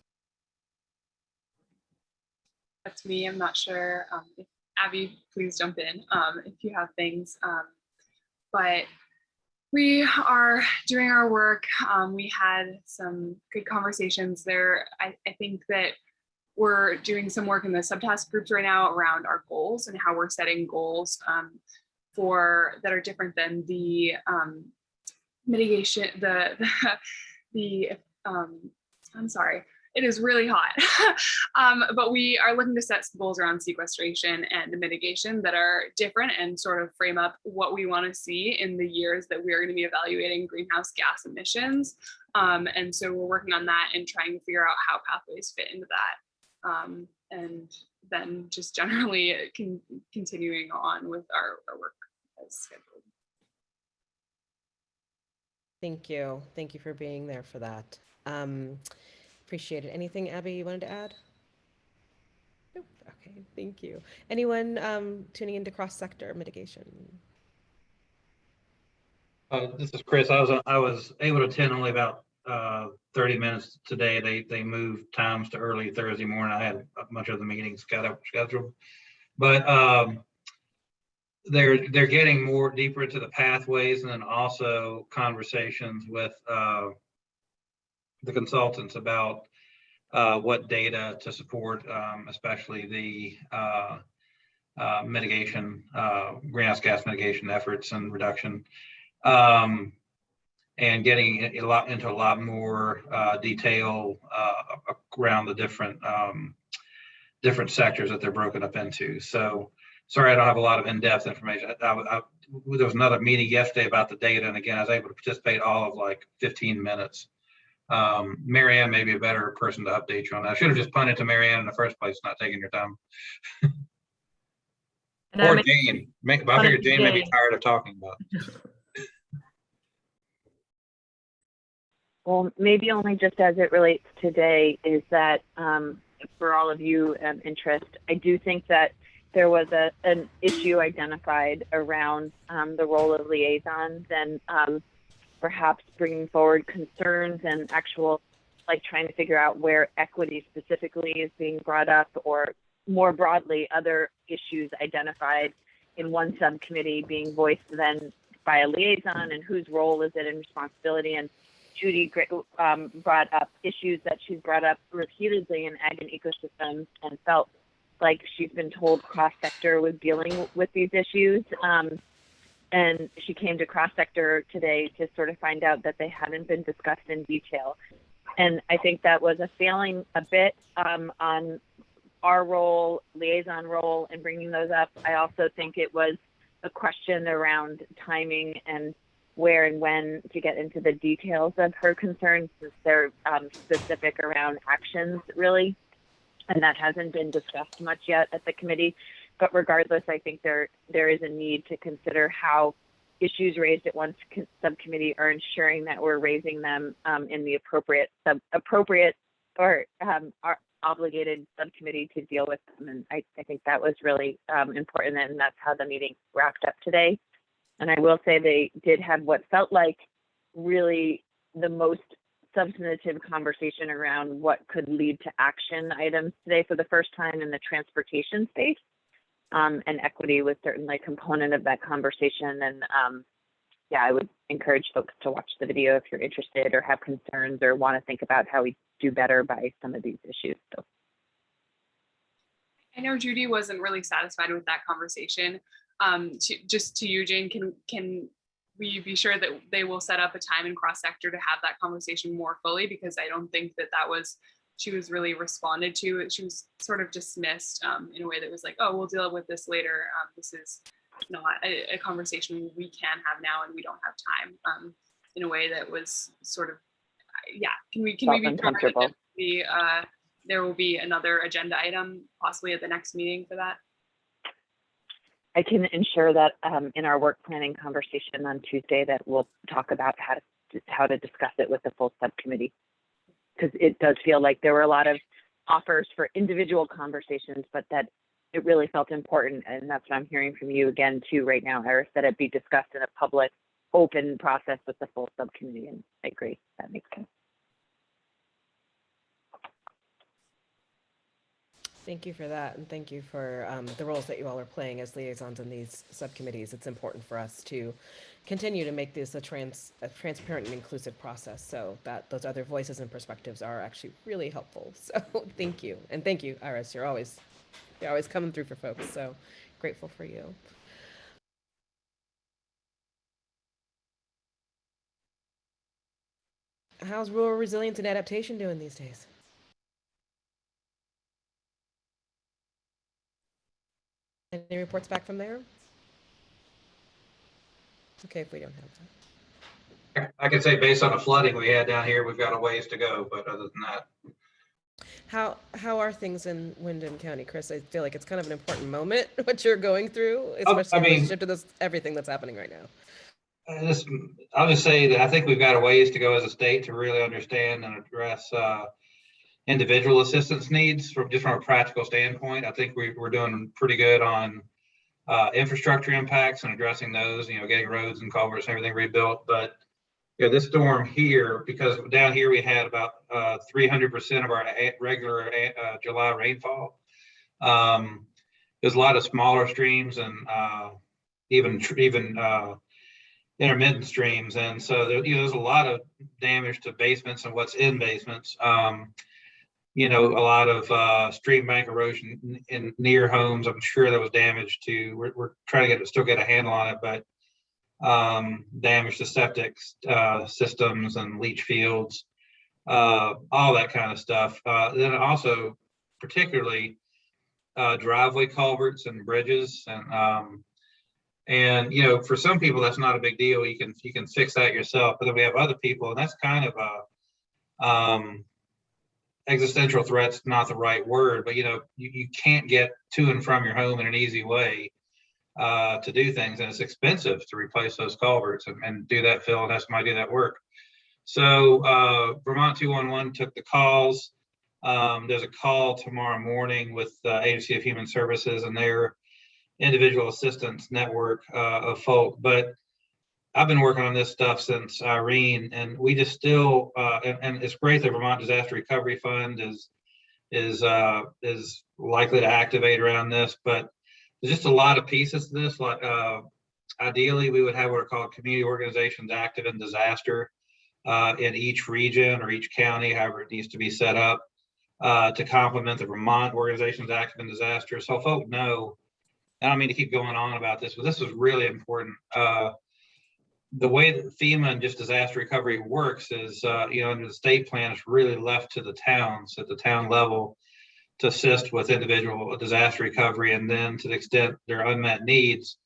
That's me. I'm not sure. If Abby, please jump in if you have things. But we are doing our work. We had some good conversations there. I think that we're doing some work in the subtask groups right now around our goals and how we're setting goals that are different than the mitigation, I'm sorry, it is really hot. But we are looking to set some goals around sequestration and mitigation that are different and sort of frame up what we want to see in the years that we are going to be evaluating greenhouse gas emissions. And so we're working on that and trying to figure out how pathways fit into that. And then just generally continuing on with our work as scheduled. Thank you. Thank you for being there for that. Appreciate it. Anything, Abby, you wanted to add? Nope. Okay, thank you. Anyone tuning into cross-sector mitigation? This is Chris. I was able to attend only about 30 minutes today. They moved times to early Thursday morning. I had a bunch of the meetings scheduled, but they're getting more deeper into the pathways, and then also conversations with the consultants about what data to support, especially the mitigation, greenhouse gas mitigation efforts and reduction, and getting into a lot more detail around the different sectors that they're broken up into. So sorry, I don't have a lot of in-depth information. There was another meeting yesterday about the data, and again, I was able to participate all of like 15 minutes. Marianne may be a better person to update you on that. I should have just punted to Marianne in the first place, not taking your time. Or Jane. I figured Jane may be tired of talking about it. Well, maybe only just as it relates today is that for all of you interest, I do think that there was an issue identified around the role of liaisons and perhaps bringing forward concerns and actual, like trying to figure out where equity specifically is being brought up, or more broadly, other issues identified in one subcommittee being voiced then by a liaison, and whose role is it in responsibility. And Judy brought up issues that she's brought up repeatedly in ag and ecosystems, and felt like she's been told cross-sector was dealing with these issues. And she came to cross-sector today to sort of find out that they hadn't been discussed in detail. And I think that was a failing a bit on our role, liaison role, in bringing those up. I also think it was a question around timing and where and when to get into the details of her concerns, since they're specific around actions, really. And that hasn't been discussed much yet at the committee. But regardless, I think there is a need to consider how issues raised at one subcommittee are ensuring that we're raising them in the appropriate or our obligated subcommittee to deal with them. And I think that was really important, and that's how the meeting wrapped up today. And I will say they did have what felt like really the most substantive conversation around what could lead to action items today for the first time in the transportation space. And equity was certainly a component of that conversation. And yeah, I would encourage folks to watch the video if you're interested or have concerns or want to think about how we do better by some of these issues. So I know Judy wasn't really satisfied with that conversation. Just to you, Jane, can we be sure that they will set up a time in cross-sector to have that conversation more fully? Because I don't think that she was really responded to. She was sort of dismissed in a way that was like, oh, we'll deal with this later. This is not a conversation we can have now, and we don't have time, in a way that was sort of, yeah. Can we be sure that there will be another agenda item possibly at the next meeting for that? I can ensure that in our work planning conversation on Tuesday that we'll talk about how to discuss it with the full subcommittee. Because it does feel like there were a lot of offers for individual conversations, but that it really felt important. And that's what I'm hearing from you again too right now, Iris, that it be discussed in a public, open process with the full subcommittee. And I agree, that makes sense. Thank you for that, and thank you for the roles that you all are playing as liaisons in these subcommittees. It's important for us to continue to make this a transparent and inclusive process, so that those other voices and perspectives are actually really helpful. So thank you, and thank you, Iris. You're always coming through for folks. So grateful for you. How's rural resilience and adaptation doing these days? Any reports back from there? Okay, if we don't have that. I can say based on the flooding we had down here, we've got a ways to go, but other than that. How are things in Windham County, Chris? I feel like it's kind of an important moment, what you're going through, especially in relationship to this, everything that's happening right now. I'll just say that I think we've got a ways to go as a state to really understand and address individual assistance needs from a practical standpoint. I think we're doing pretty good on infrastructure impacts and addressing those, getting roads and culverts and everything rebuilt. But this storm here, because down here we had about 300% of our regular July rainfall. There's a lot of smaller streams and even intermittent streams, and so there's a lot of damage to basements and what's in basements. A lot of stream bank erosion in near homes. I'm sure there was damage to. We're trying to still get a handle on it, but damage to septic systems and leach fields, all that kind of stuff. Then also, particularly driveway culverts and bridges, and for some people that's not a big deal. You can fix that yourself, but then we have other people, and that's kind of a existential threat's not the right word, but you can't get to and from your home in an easy way to do things, and it's expensive to replace those culverts and do that fill and have somebody do that work. So Vermont 211 took the calls. There's a call tomorrow morning with Agency of Human Services and their individual assistance network of folk. But I've been working on this stuff since Irene, and we just still and it's great that Vermont Disaster Recovery Fund is likely to activate around this, but there's just a lot of pieces to this. Like ideally, we would have what are called community organizations active in disaster in each region or each county, however it needs to be set up to complement the Vermont organizations active in disaster. So folk know. I don't mean to keep going on about this, but this is really important. The way that FEMA and just disaster recovery works is, under the state plan, it's really left to the towns at the town level to assist with individual disaster recovery, and then to the extent there are unmet needs,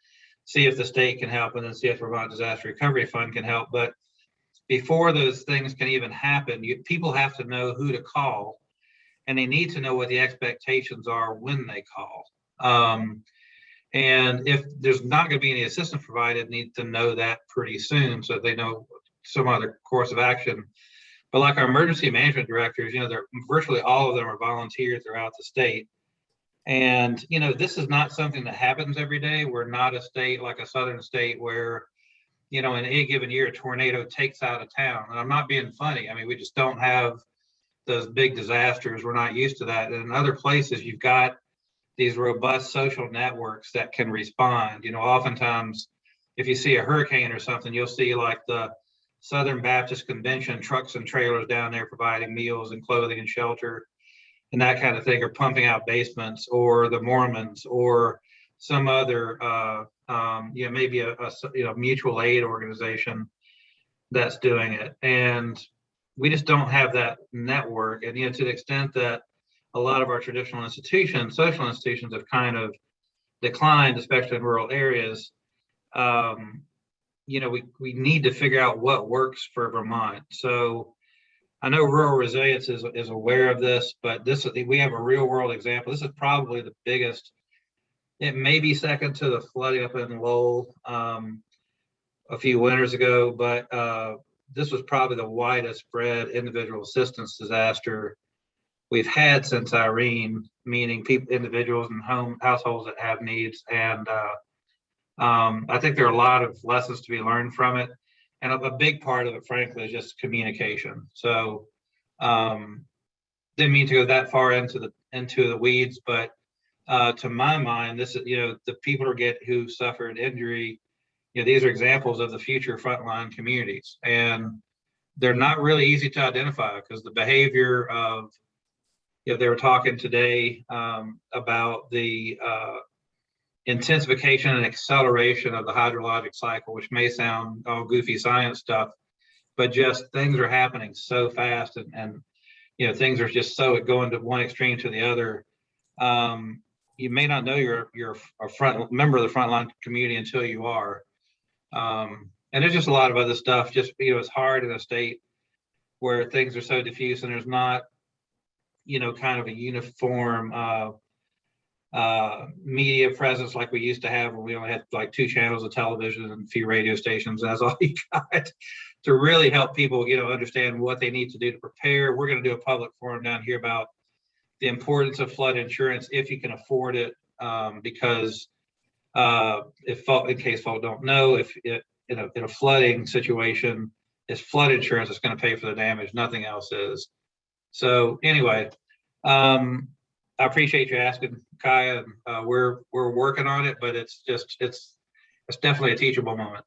see if the state can help, and then see if Vermont Disaster Recovery Fund can help. But before those things can even happen, people have to know who to call, and they need to know what the expectations are when they call. And if there's not going to be any assistance provided, need to know that pretty soon so that they know some other course of action. But like our emergency management directors, they're virtually all of them are volunteers throughout the state. And, this is not something that happens every day. We're not a state like a southern state where, in any given year, a tornado takes out a town. And I'm not being funny. I mean, we just don't have those big disasters. We're not used to that. And in other places, you've got these robust social networks that can respond. Oftentimes, if you see a hurricane or something, you'll see like the Southern Baptist Convention trucks and trailers down there providing meals and clothing and shelter and that kind of thing, or pumping out basements, or the Mormons, or some other, maybe a mutual aid organization that's doing it. And we just don't have that network. And to the extent that a lot of our traditional institutions, social institutions, have kind of declined, especially in rural areas. We need to figure out what works for Vermont. So I know Rural Resilience is aware of this, but we have a real world example. This is probably the biggest. It may be second to the flooding up in Lowell a few winters ago, but this was probably the widest spread individual assistance disaster we've had since Irene, meaning individuals and households that have needs. And I think there are a lot of lessons to be learned from it. And a big part of it, frankly, is just communication. So didn't mean to go that far into the weeds, but to my mind, this is, the people who suffered injury, these are examples of the future frontline communities, and they're not really easy to identify because the behavior of, they were talking today about the intensification and acceleration of the hydrologic cycle, which may sound all goofy science stuff, but just things are happening so fast, and things are just so going to one extreme to the other. You may not know you're a member of the frontline community until you are. And there's just a lot of other stuff. Just, it's hard in a state where things are so diffuse and there's not, kind of a uniform media presence like we used to have when we only had like 2 channels of television and a few radio stations. And that's all you got to really help people, understand what they need to do to prepare. We're going to do a public forum down here about the importance of flood insurance if you can afford it, because in case folks don't know, if in a flooding situation, it's flood insurance that's going to pay for the damage. Nothing else is. So anyway, I appreciate you asking, Kaya. We're working on it, but it's definitely a teachable moment.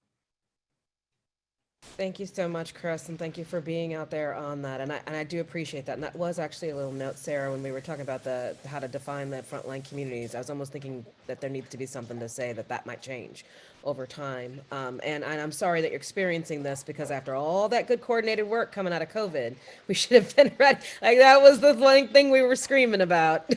Thank you so much, Chris, and thank you for being out there on that. And I do appreciate that. And that was actually a little note, Sarah, when we were talking about how to define the frontline communities. I was almost thinking that there needs to be something to say that might change over time. And I'm sorry that you're experiencing this, because after all that good coordinated work coming out of COVID, we should have been ready. Like, that was the one thing we were screaming about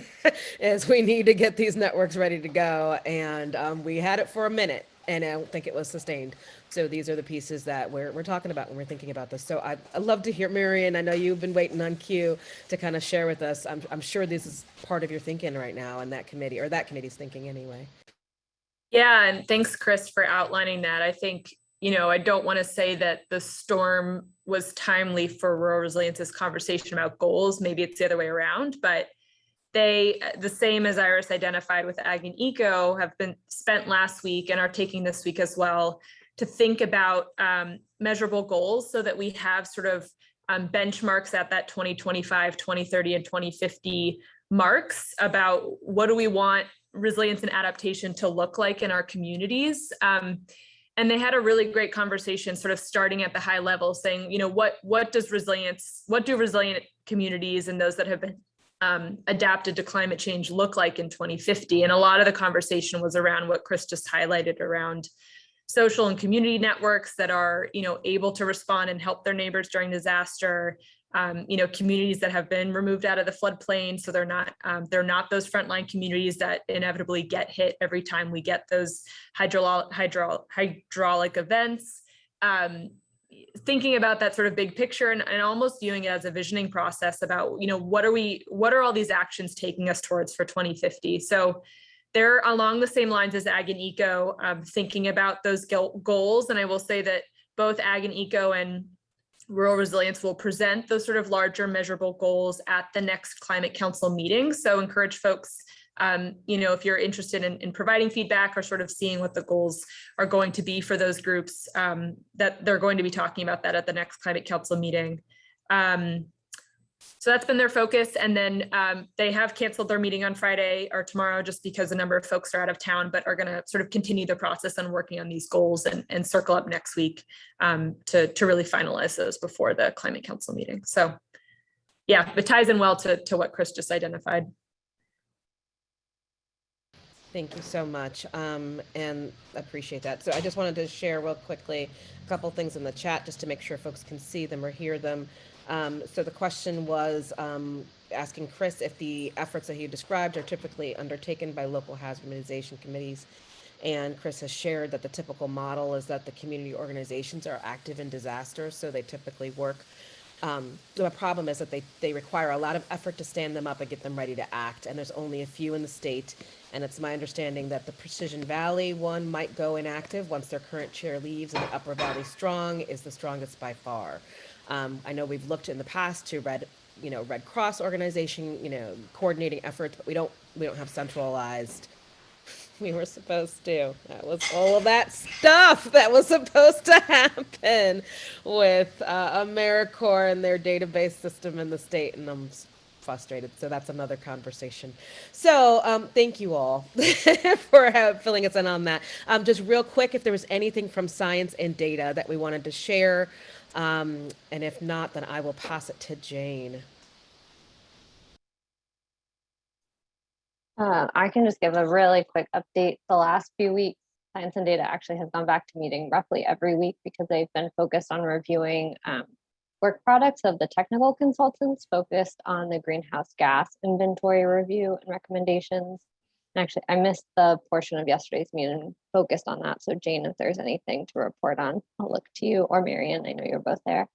is we need to get these networks ready to go. And we had it for a minute, and I don't think it was sustained. So these are the pieces that we're talking about when we're thinking about this. So I'd love to hear, Marion, I know you've been waiting on cue to kind of share with us. I'm sure this is part of your thinking right now in that committee, or that committee's thinking anyway. Yeah, and thanks, Chris, for outlining that. I think, I don't want to say that the storm was timely for rural resilience's conversation about goals. Maybe it's the other way around, but they, the same as Iris identified with Ag and Eco, have been spent last week and are taking this week as well to think about measurable goals so that we have sort of benchmarks at that 2025, 2030, and 2050 marks about what do we want resilience and adaptation to look like in our communities. And they had a really great conversation sort of starting at the high level saying, what do resilient communities and those that have been adapted to climate change look like in 2050? And a lot of the conversation was around what Chris just highlighted around social and community networks that are, able to respond and help their neighbors during disaster, communities that have been removed out of the floodplain. So they're not those frontline communities that inevitably get hit every time we get those hydraulic events. Thinking about that sort of big picture and almost viewing it as a visioning process about, what are all these actions taking us towards for 2050? So they're along the same lines as Ag and Eco, thinking about those goals. And I will say that both Ag and Eco and Rural Resilience will present those sort of larger measurable goals at the next Climate Council meeting. So encourage folks, if you're interested in providing feedback or sort of seeing what the goals are going to be for those groups, that they're going to be talking about that at the next Climate Council meeting. So that's been their focus. And then they have canceled their meeting on Friday or tomorrow just because a number of folks are out of town, but are going to sort of continue the process on working on these goals and circle up next week to really finalize those before the Climate Council meeting. So yeah, it ties in well to what Chris just identified. Thank you so much, and I appreciate that. So I just wanted to share real quickly a couple things in the chat just to make sure folks can see them or hear them. So the question was asking Chris if the efforts that he described are typically undertaken by local hazard mitigation committees. And Chris has shared that the typical model is that the community organizations are active in disasters, so they typically work. The problem is that they require a lot of effort to stand them up and get them ready to act, and there's only a few in the state. And it's my understanding that the Precision Valley one might go inactive once their current chair leaves, and the Upper Valley Strong is the strongest by far. I know we've looked in the past to Red Cross organization, coordinating efforts, but we don't have centralized. We were supposed to. That was all of that stuff that was supposed to happen with AmeriCorps and their database system in the state, and I'm frustrated. So that's another conversation. So thank you all for filling us in on that. Just real quick, if there was anything from science and data that we wanted to share, and if not, then I will pass it to Jane. I can just give a really quick update. The last few weeks, Science and Data actually has gone back to meeting roughly every week because they've been focused on reviewing work products of the technical consultants focused on the greenhouse gas inventory review and recommendations. And actually, I missed the portion of yesterday's meeting focused on that. So Jane, if there's anything to report on, I'll look to you, or Marion, I know you're both there.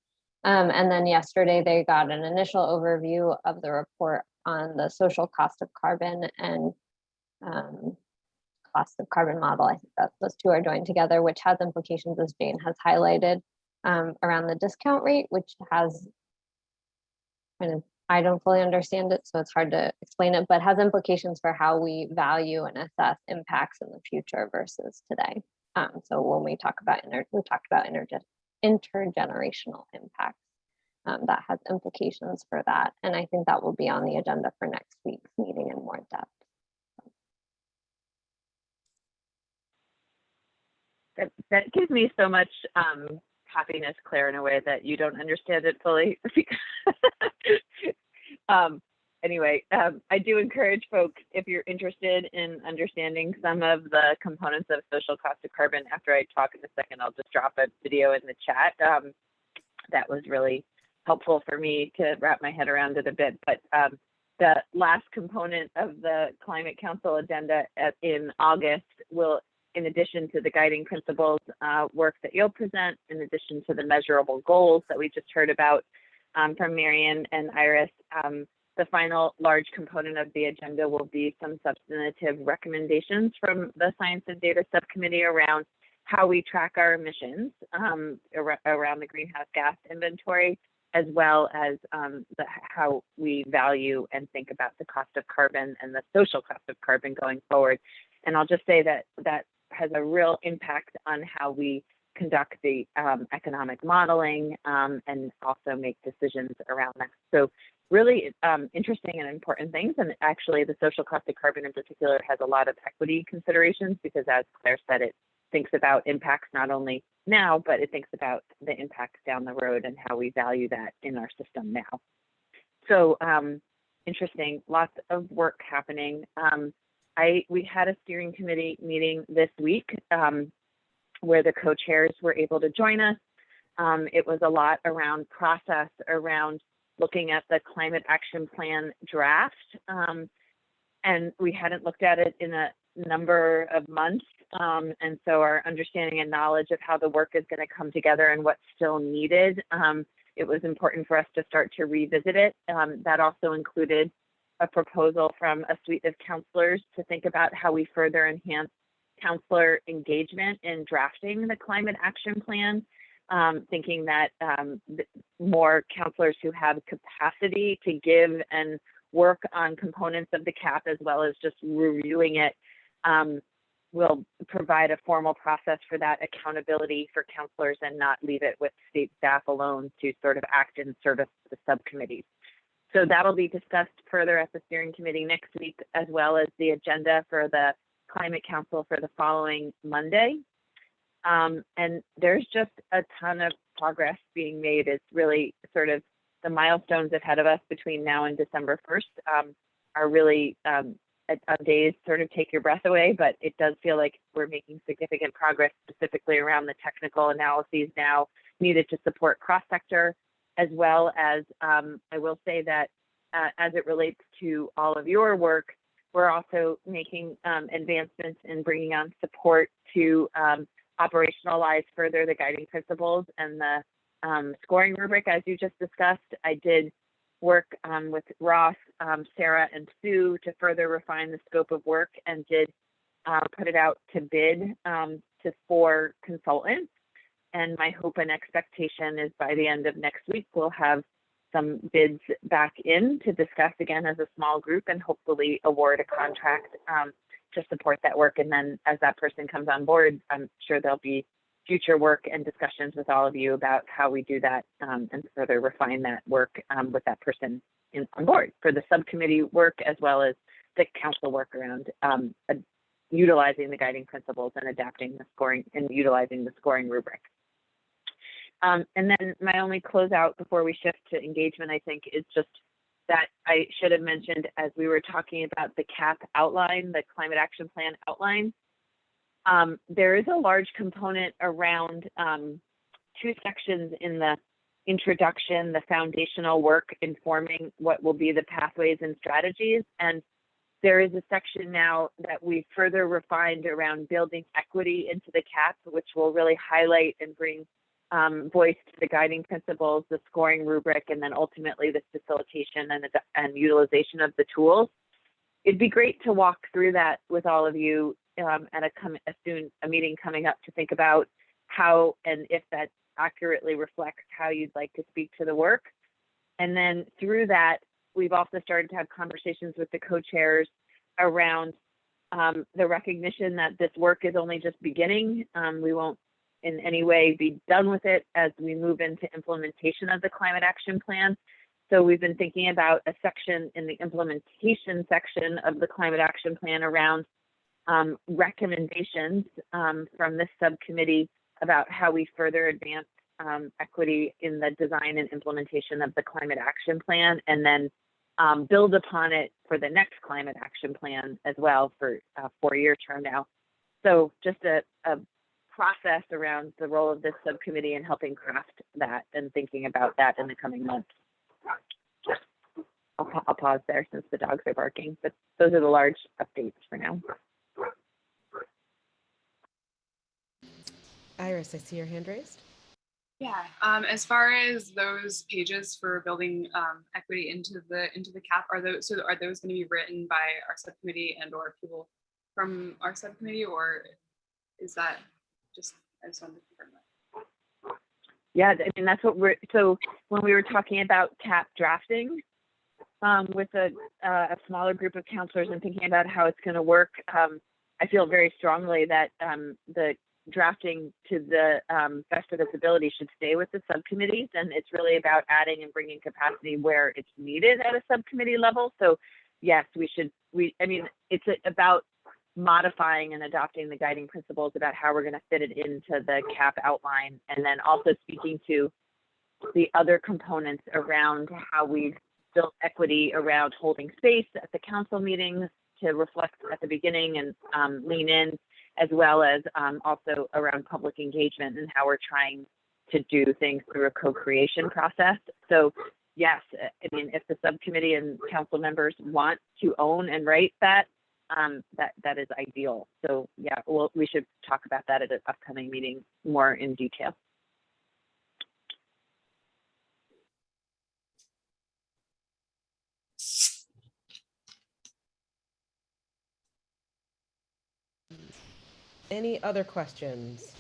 And then yesterday they got an initial overview of the report on the social cost of carbon and cost of carbon model. I think that those two are joined together, which has implications, as Jane has highlighted, around the discount rate, which has kind of, I don't fully understand it, so it's hard to explain it, but has implications for how we value and assess impacts in the future versus today. So when we talk about intergenerational impacts, that has implications for that. And I think that will be on the agenda for next week's meeting in more depth. That gives me so much happiness, Claire, in a way that you don't understand it fully. Anyway, I do encourage folks, if you're interested in understanding some of the components of social cost of carbon, after I talk in a second, I'll just drop a video in the chat. That was really helpful for me to wrap my head around it a bit. But the last component of the Climate Council agenda in August will, in addition to the guiding principles work that you'll present, in addition to the measurable goals that we just heard about from Marion and Iris, the final large component of the agenda will be some substantive recommendations from the Science and Data Subcommittee around how we track our emissions around the greenhouse gas inventory, as well as how we value and think about the cost of carbon and the social cost of carbon going forward. And I'll just say that that has a real impact on how we conduct the economic modeling and also make decisions around that. So really interesting and important things. And actually the social cost of carbon in particular has a lot of equity considerations because, as Claire said, it thinks about impacts not only now, but it thinks about the impacts down the road and how we value that in our system now. So interesting, lots of work happening. We had a steering committee meeting this week where the co-chairs were able to join us. It was a lot around process, around looking at the climate action plan draft. And we hadn't looked at it in a number of months. And so our understanding and knowledge of how the work is going to come together and what's still needed, it was important for us to start to revisit it. That also included a proposal from a suite of counselors to think about how we further enhance counselor engagement in drafting the climate action plan, thinking that more counselors who have capacity to give and work on components of the CAP as well as just reviewing it will provide a formal process for that accountability for counselors and not leave it with state staff alone to sort of act in service to the subcommittees. So that'll be discussed further at the steering committee next week, as well as the agenda for the Climate Council for the following Monday. And there's just a ton of progress being made. It's really sort of the milestones ahead of us between now and December 1st are really days sort of take your breath away, but it does feel like we're making significant progress specifically around the technical analyses now needed to support cross-sector, as well as I will say that as it relates to all of your work, we're also making advancements in bringing on support to operationalize further the guiding principles and the scoring rubric, as you just discussed. I did work with Ross, Sarah, and Sue to further refine the scope of work and did put it out to bid to 4 consultants. And my hope and expectation is by the end of next week, we'll have some bids back in to discuss again as a small group and hopefully award a contract to support that work. And then as that person comes on board, I'm sure there'll be future work and discussions with all of you about how we do that and further refine that work with that person on board for the subcommittee work as well as the council work around utilizing the guiding principles and adapting the scoring and utilizing the scoring rubric. And then my only closeout before we shift to engagement, I think, is just that I should have mentioned as we were talking about the CAP outline, the climate action plan outline. There is a large component around 2 sections in the introduction, the foundational work informing what will be the pathways and strategies. And there is a section now that we further refined around building equity into the CAP, which will really highlight and bring voice to the guiding principles, the scoring rubric, and then ultimately the facilitation and utilization of the tools. It'd be great to walk through that with all of you at a meeting coming up to think about how and if that accurately reflects how you'd like to speak to the work. And then through that, we've also started to have conversations with the co-chairs around the recognition that this work is only just beginning. We won't in any way be done with it as we move into implementation of the climate action plan. So we've been thinking about a section in the implementation section of the climate action plan around recommendations from this subcommittee about how we further advance equity in the design and implementation of the climate action plan, and then build upon it for the next climate action plan as well for a 4-year term now. So just a process around the role of this subcommittee and helping craft that and thinking about that in the coming months. I'll pause there since the dogs are barking, but those are the large updates for now. Iris, I see your hand raised. Yeah, as far as those pages for building equity into the CAP, are those going to be written by our subcommittee and or people from our subcommittee, or is that just, I just wanted to confirm that. Yeah, I mean, that's what so when we were talking about CAP drafting with a smaller group of counselors and thinking about how it's going to work, I feel very strongly that the drafting to the best of its ability should stay with the subcommittees, and it's really about adding and bringing capacity where it's needed at a subcommittee level. So yes, I mean, it's about modifying and adopting the guiding principles about how we're going to fit it into the CAP outline, and then also speaking to the other components around how we've built equity around holding space at the council meetings to reflect at the beginning and lean in, as well as also around public engagement and how we're trying to do things through a co-creation process. So yes, I mean, if the subcommittee and council members want to own and write that, that is ideal. So yeah, we should talk about that at an upcoming meeting more in detail. Any other questions?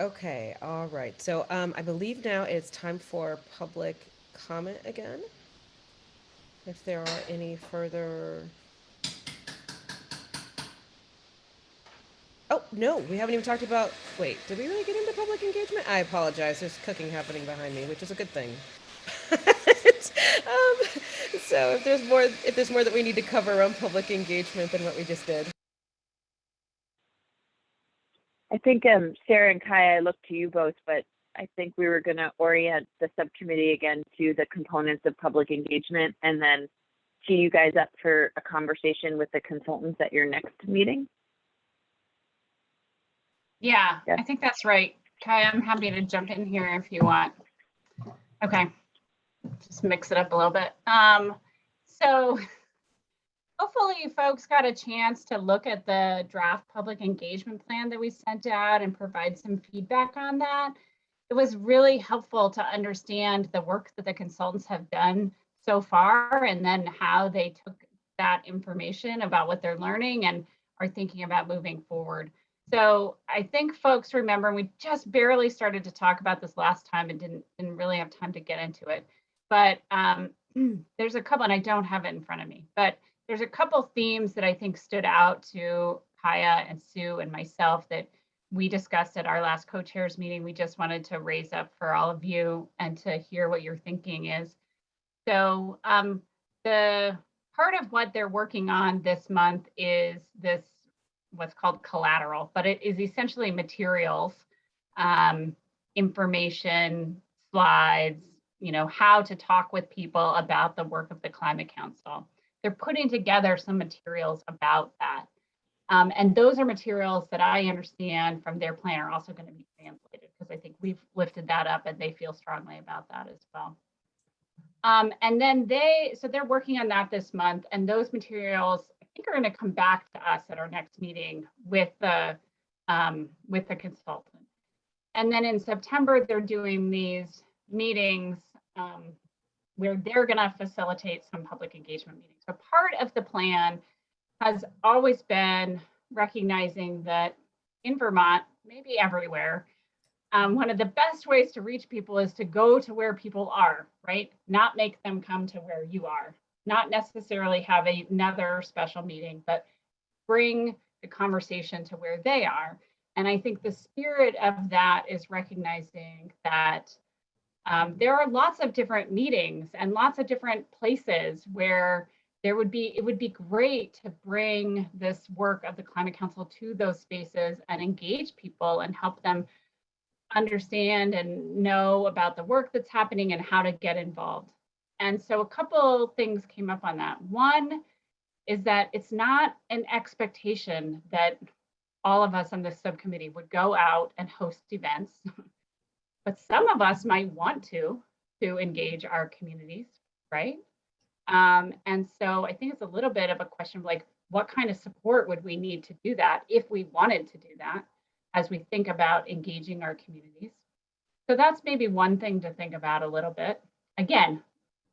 Okay, all right. So I believe now it's time for public comment again. If there are any further. Oh, no, we haven't even talked about, wait, did we really get into public engagement? I apologize, there's cooking happening behind me, which is a good thing. So if there's more that we need to cover on public engagement than what we just did. I think Sarah and Kaya, I look to you both, but I think we were going to orient the subcommittee again to the components of public engagement and then tee you guys up for a conversation with the consultants at your next meeting. Yeah, yes. I think that's right. Kaya, I'm happy to jump in here if you want. Okay, just mix it up a little bit. So hopefully folks got a chance to look at the draft public engagement plan that we sent out and provide some feedback on that. It was really helpful to understand the work that the consultants have done so far and then how they took that information about what they're learning and are thinking about moving forward. So I think folks remember we just barely started to talk about this last time and didn't really have time to get into it. But there's a couple, and I don't have it in front of me, but there's a couple themes that I think stood out to Kaya and Sue and myself that we discussed at our last co-chairs meeting. We just wanted to raise up for all of you and to hear what your thinking is. So the part of what they're working on this month is this, what's called collateral, but it is essentially materials, information, slides, you know, how to talk with people about the work of the Climate Council. They're putting together some materials about that. And those are materials that I understand from their plan are also going to be translated, because I think we've lifted that up and they feel strongly about that as well. And then they're working on that this month, and those materials I think are going to come back to us at our next meeting with the consultant. And then in September, they're doing these meetings where they're going to facilitate some public engagement meetings. So part of the plan has always been recognizing that in Vermont, maybe everywhere, one of the best ways to reach people is to go to where people are, right? Not make them come to where you are, not necessarily have another special meeting, but bring the conversation to where they are. And I think the spirit of that is recognizing that there are lots of different meetings and lots of different places where it would be great to bring this work of the Climate Council to those spaces and engage people and help them understand and know about the work that's happening and how to get involved. And so a couple things came up on that. One is that it's not an expectation that all of us on this subcommittee would go out and host events, but some of us might want to engage our communities, right? And so I think it's a little bit of a question of like, what kind of support would we need to do that if we wanted to do that as we think about engaging our communities? So that's maybe one thing to think about a little bit. Again,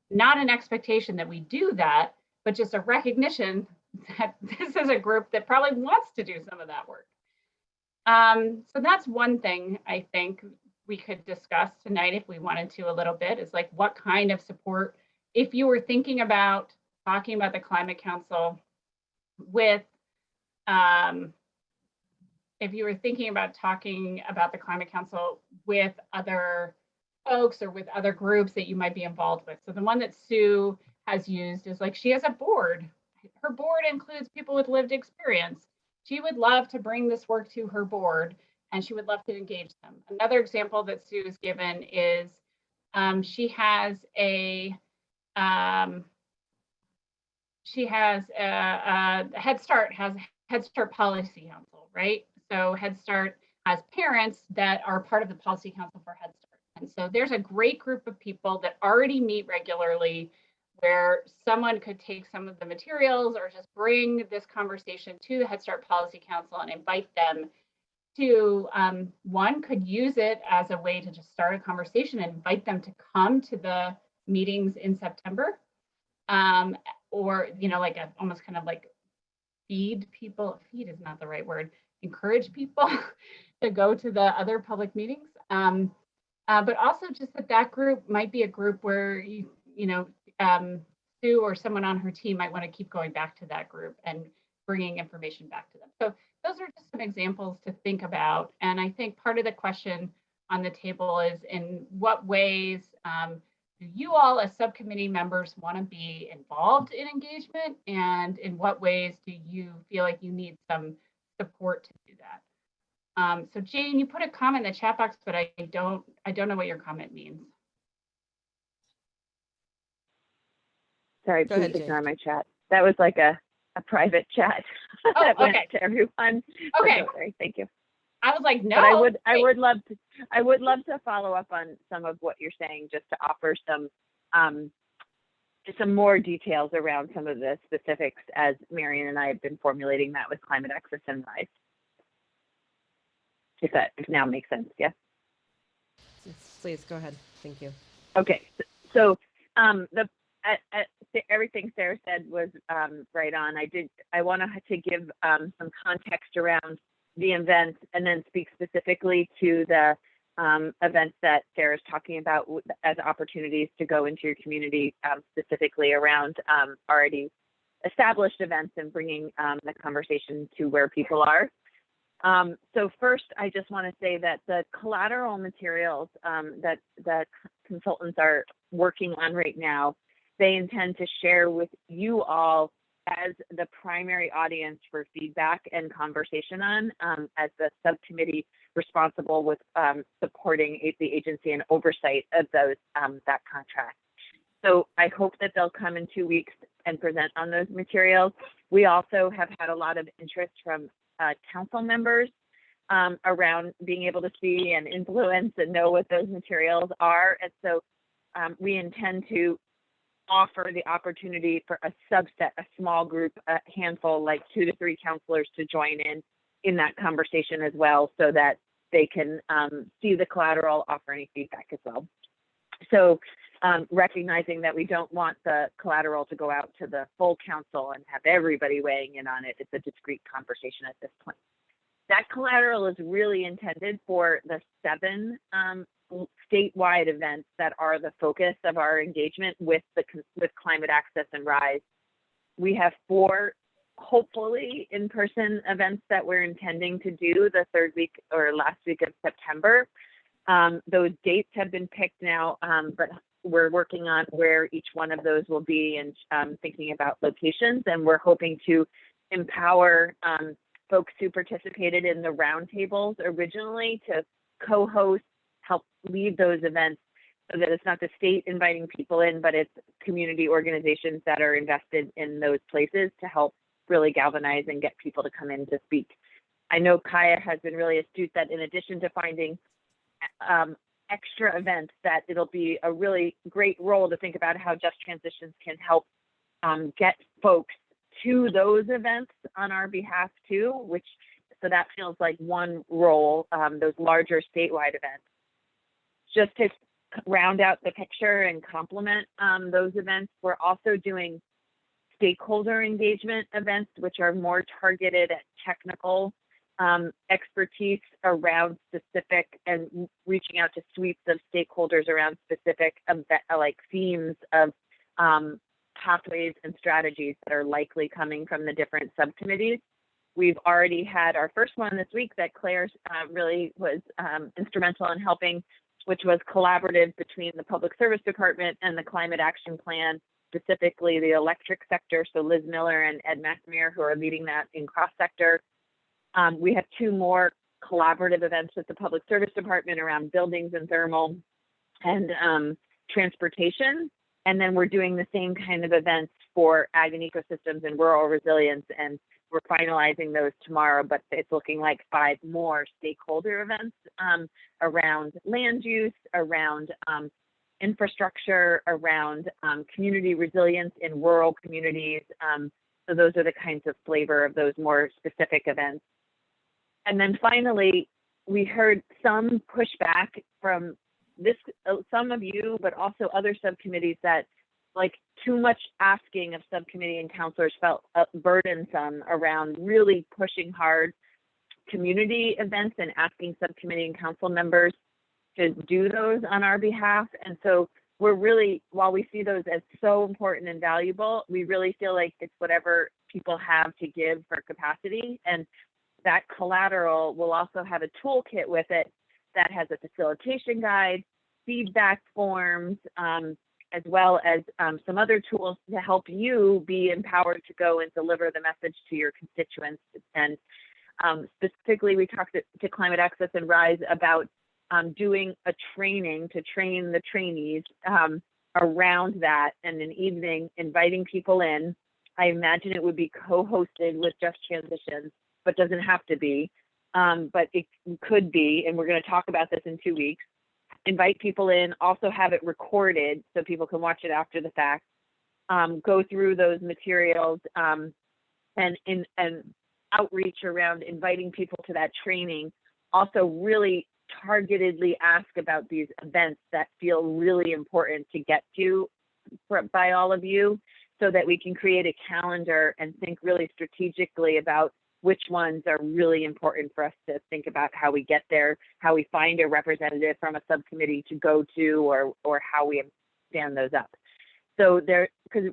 not an expectation that we do that, but just a recognition that this is a group that probably wants to do some of that work. So that's one thing I think we could discuss tonight if we wanted to a little bit, is like what kind of support, if you were thinking about talking about the Climate Council with, if you were thinking about talking about the Climate Council with other folks or with other groups that you might be involved with. So the one that Sue has used is like, she has a board. Her board includes people with lived experience. She would love to bring this work to her board and she would love to engage them. Another example that Sue has given is she has a Head Start has Head Start Policy Council, right? So Head Start has parents that are part of the Policy Council for Head Start. And so there's a great group of people that already meet regularly where someone could take some of the materials or just bring this conversation to the Head Start Policy Council and invite them to, one, could use it as a way to just start a conversation and invite them to come to the meetings in September. Or, you know, like almost kind of like feed people, feed is not the right word, encourage people to go to the other public meetings. But also just that group might be a group where, Sue or someone on her team might want to keep going back to that group and bringing information back to them. So those are just some examples to think about. And I think part of the question on the table is, in what ways do you all as subcommittee members want to be involved in engagement, and in what ways do you feel like you need some support to do that? So Jane, you put a comment in the chat box, but I don't know what your comment means. Sorry, Go please ahead, ignore Jane. my chat. That was like a private chat that went okay. to everyone. Okay. So sorry, thank you. I was like, no. But I would love to follow up on some of what you're saying, just to offer some more details around some of the specifics as Marion and I have been formulating that with Climate Access and Rise. If that now makes sense, yeah. Please go ahead. Thank you. Okay, so everything Sarah said was right on. I wanted to give some context around the events and then speak specifically to the events that Sarah's talking about as opportunities to go into your community, specifically around already established events and bringing the conversation to where people are. So first, I just want to say that the collateral materials that consultants are working on right now, they intend to share with you all as the primary audience for feedback and conversation on, as the subcommittee responsible with supporting the agency and oversight of those that contract. So I hope that they'll come in 2 weeks and present on those materials. We also have had a lot of interest from council members around being able to see and influence and know what those materials are. And so we intend to offer the opportunity for a subset, a small group, a handful, like 2 to 3 counselors to join in that conversation as well, so that they can see the collateral, offer any feedback as well. So recognizing that we don't want the collateral to go out to the full council and have everybody weighing in on it, it's a discrete conversation at this point. That collateral is really intended for the 7 statewide events that are the focus of our engagement with Climate Access and RISE. We have 4 hopefully in-person events that we're intending to do the 3rd week or last week of September. Those dates have been picked now, but we're working on where each one of those will be and thinking about locations, and we're hoping to empower folks who participated in the roundtables originally to co-host, help lead those events, so that it's not the state inviting people in, but it's community organizations that are invested in those places to help really galvanize and get people to come in to speak. I know Kaya has been really astute that in addition to finding extra events, that it'll be a really great role to think about how Just Transitions can help get folks to those events on our behalf too, so that feels like one role, those larger statewide events. Just to round out the picture and complement those events, we're also doing stakeholder engagement events, which are more targeted at technical expertise around specific and reaching out to sweeps of stakeholders around specific like themes of pathways and strategies that are likely coming from the different subcommittees. We've already had our first one this week that Claire really was instrumental in helping, which was collaborative between the Public Service Department and the Climate Action Plan, specifically the electric sector. So Liz Miller and Ed McNamara, who are leading that in cross-sector. We have 2 more collaborative events with the Public Service Department around buildings and thermal and transportation. And then we're doing the same kind of events for ag and ecosystems and rural resilience. And we're finalizing those tomorrow, but it's looking like 5 more stakeholder events around land use, around infrastructure, around community resilience in rural communities. So those are the kinds of flavor of those more specific events. And then finally, we heard some pushback from some of you, but also other subcommittees, that like too much asking of subcommittee and counselors felt burdensome around really pushing hard community events and asking subcommittee and council members to do those on our behalf. And so we're really, while we see those as so important and valuable, we really feel like it's whatever people have to give for capacity. And that collateral will also have a toolkit with it that has a facilitation guide, feedback forms, as well as some other tools to help you be empowered to go and deliver the message to your constituents. And specifically, we talked to Climate Access and RISE about doing a training to train the trainees around that, and an evening inviting people in. I imagine it would be co-hosted with Just Transitions, but doesn't have to be, but it could be, and we're going to talk about this in 2 weeks. Invite people in, also have it recorded so people can watch it after the fact, go through those materials, and outreach around inviting people to that training. Also really targetedly ask about these events that feel really important to get to by all of you, so that we can create a calendar and think really strategically about which ones are really important for us to think about how we get there, how we find a representative from a subcommittee to go to, or how we stand those up. So there, because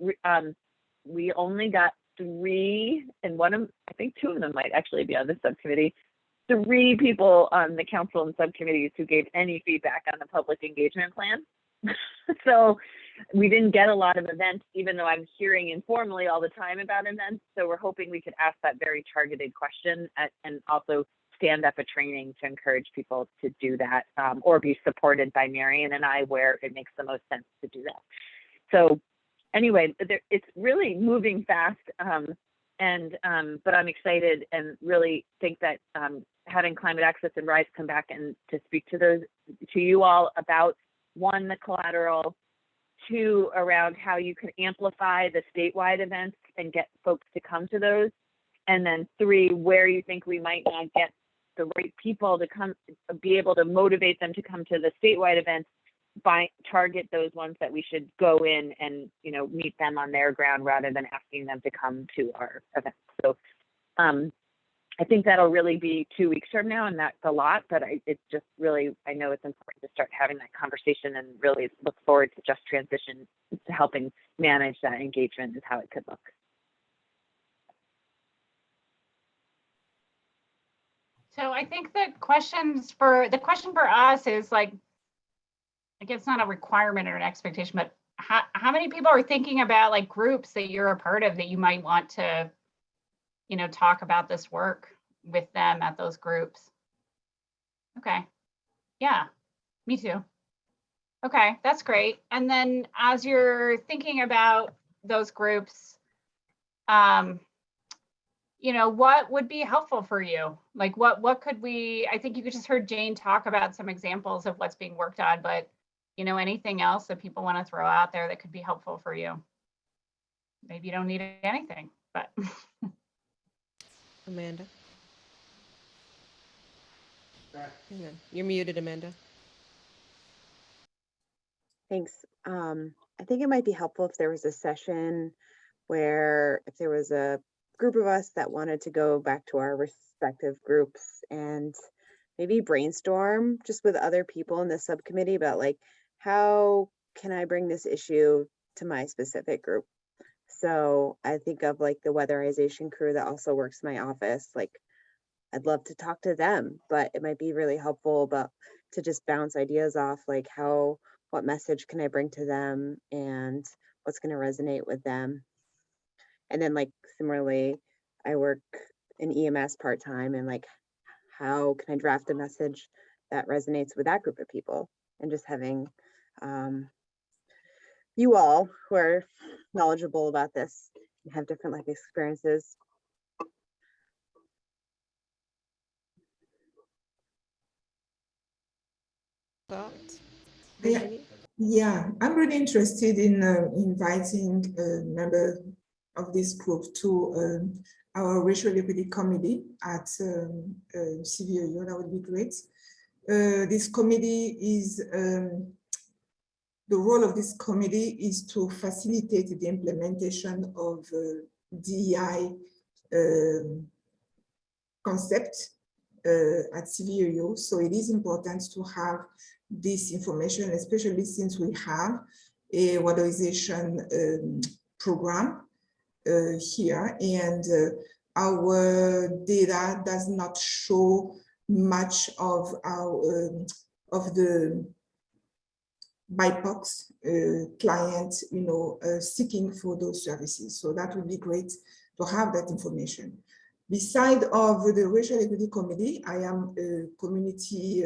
we only got 3, and I think 2 of them might actually be on the subcommittee, 3 people on the council and subcommittees who gave any feedback on the public engagement plan. So we didn't get a lot of events, even though I'm hearing informally all the time about events. So we're hoping we could ask that very targeted question and also stand up a training to encourage people to do that, or be supported by Marion and I where it makes the most sense to do that. So anyway, it's really moving fast, but I'm excited and really think that having Climate Access and RISE come back and to speak to you all about, 1, the collateral, 2, around how you can amplify the statewide events and get folks to come to those, and then 3, where you think we might not get the right people to come, be able to motivate them to come to the statewide events, target those ones that we should go in and, meet them on their ground rather than asking them to come to our events. So I think that'll really be 2 weeks from now, and that's a lot, but it's just really, I know it's important to start having that conversation and really look forward to Just Transition to helping manage that engagement is how it could look. So I think the question for us is like, I guess not a requirement or an expectation, but how many people are thinking about like groups that you're a part of that you might want to, talk about this work with them at those groups? Okay. Yeah, me too. Okay, that's great. And then as you're thinking about those groups, what would be helpful for you? Like what could I think you just heard Jane talk about some examples of what's being worked on, but anything else that people want to throw out there that could be helpful for you? Maybe you don't need anything, but. Amanda. You're muted, Amanda. Thanks. I think it might be helpful if there was a session where if there was a group of us that wanted to go back to our respective groups and maybe brainstorm just with other people in the subcommittee about like, how can I bring this issue to my specific group? So I think of like the weatherization crew that also works in my office. Like, I'd love to talk to them, but it might be really helpful to just bounce ideas off, like what message can I bring to them and what's going to resonate with them. And then like similarly, I work in EMS part-time, and like, how can I draft a message that resonates with that group of people? And just having you all who are knowledgeable about this and have different life experiences. Yeah, I'm really interested in inviting a member of this group to our racial equity committee at CVOU. That would be great. This committee is, the role of this committee is to facilitate the implementation of DEI concept at CVOU. So it is important to have this information, especially since we have a weatherization program here, and our data does not show much of our of the BIPOC clients, seeking for those services. So that would be great to have that information. Beside of the Racial Equity Committee, I am a community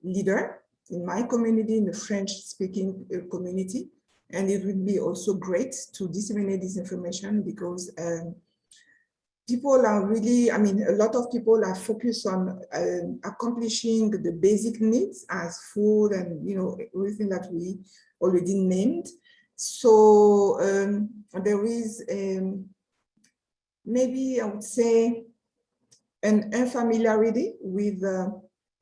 leader in my community, in the French-speaking community, and it would be also great to disseminate this information because people are really, a lot of people are focused on accomplishing the basic needs as food and, everything that we already named. So there is maybe I would say an unfamiliarity with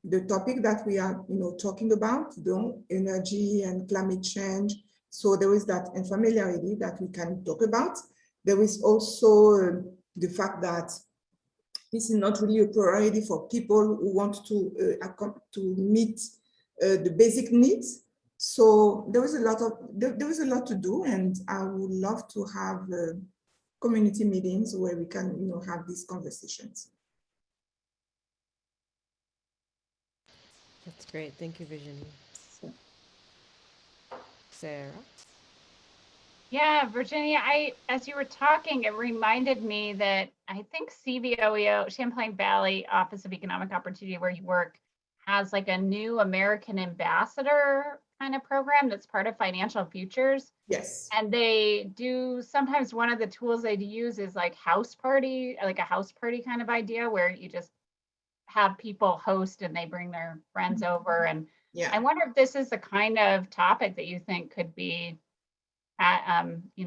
the topic that we are, talking about, energy and climate change. So there is that unfamiliarity that we can talk about. There is also the fact that this is not really a priority for people who want to meet the basic needs. So there is a lot to do, and I would love to have community meetings where we can, have these conversations. That's great. Thank you, Virginie. Sarah? Yeah, Virginia, as you were talking, it reminded me that I think CVOEO, Champlain Valley Office of Economic Opportunity, where you work, has like a new American ambassador kind of program that's part of Financial Futures. Yes. And they do, sometimes one of the tools they use is like house party, like a house party kind of idea where you just have people host and they bring their friends over. And yeah. I wonder if this is the kind of topic that you think could be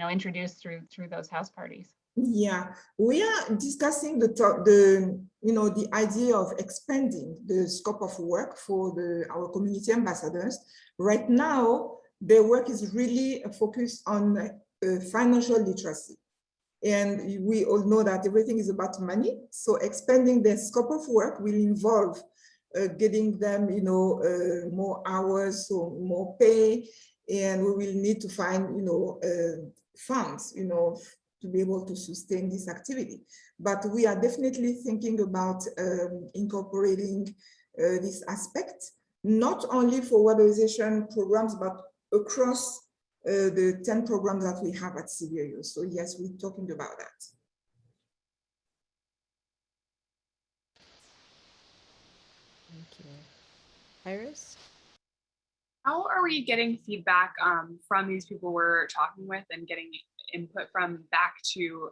introduced through those house parties. Yeah, we are discussing the idea of expanding the scope of work for our community ambassadors. Right now, their work is really focused on financial literacy. And we all know that everything is about money. So expanding their scope of work will involve getting them, more hours, so more pay, and we will need to find, funds, to be able to sustain this activity. But we are definitely thinking about incorporating this aspect, not only for weatherization programs, but across the 10 programs that we have at CVOEO. So yes, we're talking about that. Thank you. Iris? How are we getting feedback from these people we're talking with and getting input from back to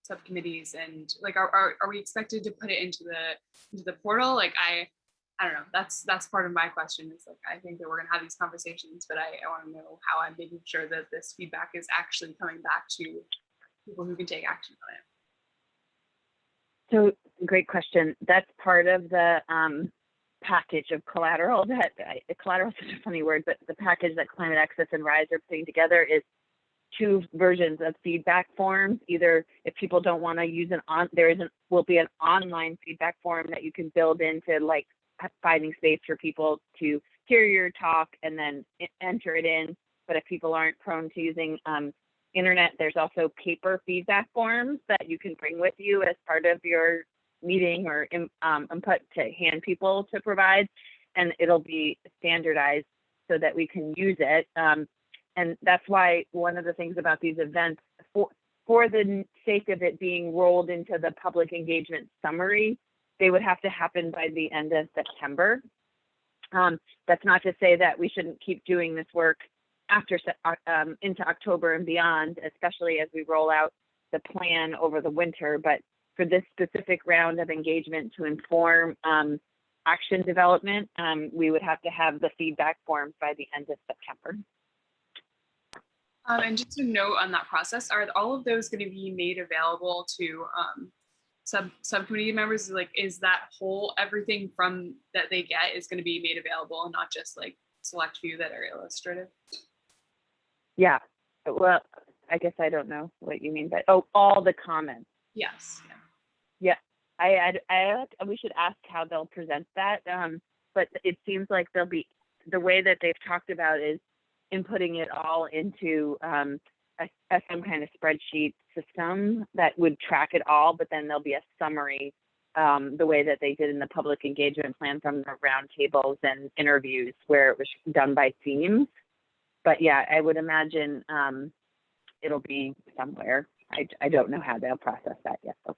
subcommittees, and like are we expected to put it into the portal? Like I don't know, that's part of my question is like, I think that we're gonna have these conversations, but I want to know how I'm making sure that this feedback is actually coming back to people who can take action on it. So great question. That's part of the package of collateral that collateral is such a funny word, but the package that Climate Access and RISE are putting together is 2 versions of feedback forms. Either if people don't want to use will be an online feedback form that you can build into, like, finding space for people to hear your talk and then enter it in. But if people aren't prone to using internet, there's also paper feedback forms that you can bring with you as part of your meeting or input to hand people to provide, and it'll be standardized so that we can use it. And that's why one of the things about these events, for the sake of it being rolled into the public engagement summary, they would have to happen by the end of September. That's not to say that we shouldn't keep doing this work after into October and beyond, especially as we roll out the plan over the winter. But for this specific round of engagement to inform action development, we would have to have the feedback forms by the end of September. And just to note on that process, are all of those going to be made available to subcommittee members? Like, is that whole everything from that they get is going to be made available and not just like select few that are illustrative? Yeah, well, I guess I don't know what you mean, but all the comments. Yes. Yeah. We should ask how they'll present that. But it seems like they'll be, the way that they've talked about is inputting it all into some kind of spreadsheet system that would track it all, but then there'll be a summary the way that they did in the public engagement plan from the roundtables and interviews where it was done by themes. But yeah, I would imagine it'll be somewhere. I don't know how they'll process that yet though.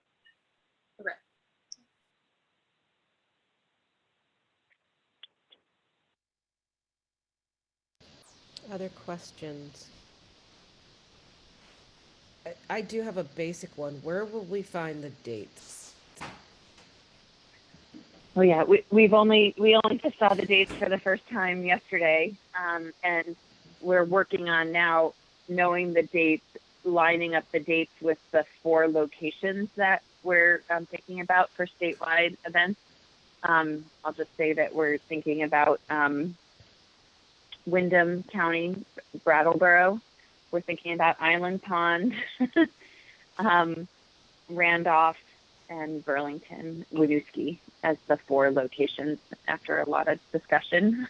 Okay. Other questions? I do have a basic one. Where will we find the dates? Oh yeah, we only just saw the dates for the first time yesterday, and we're working on now knowing the dates, lining up the dates with the 4 locations that we're thinking about for statewide events. I'll just say that we're thinking about Windham County, Brattleboro. We're thinking about Island Pond, Randolph, and Burlington, Winooski as the 4 locations after a lot of discussion.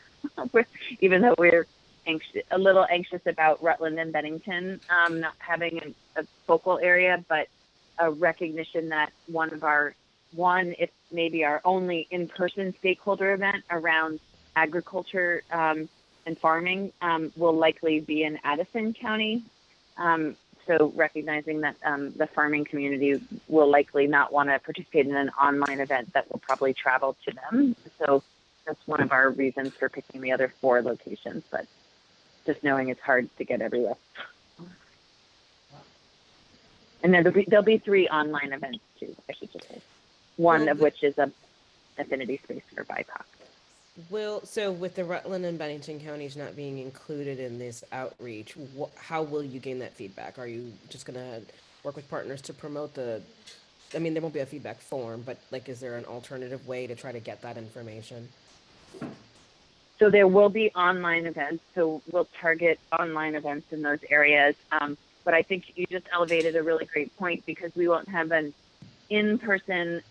Even though we're a little anxious about Rutland and Bennington not having a focal area, but a recognition that if maybe our only in-person stakeholder event around agriculture and farming will likely be in Addison County. So recognizing that the farming community will likely not want to participate in an online event that will probably travel to them. So that's one of our reasons for picking the other 4 locations, but just knowing it's hard to get everywhere. And then there'll be 3 online events too, I should just say. One of which is a affinity space for BIPOC. So with the Rutland and Bennington counties not being included in this outreach, how will you gain that feedback? Are you just going to work with partners to promote there won't be a feedback form, but like, is there an alternative way to try to get that information? So there will be online events. So we'll target online events in those areas. But I think you just elevated a really great point, because we won't have an in-person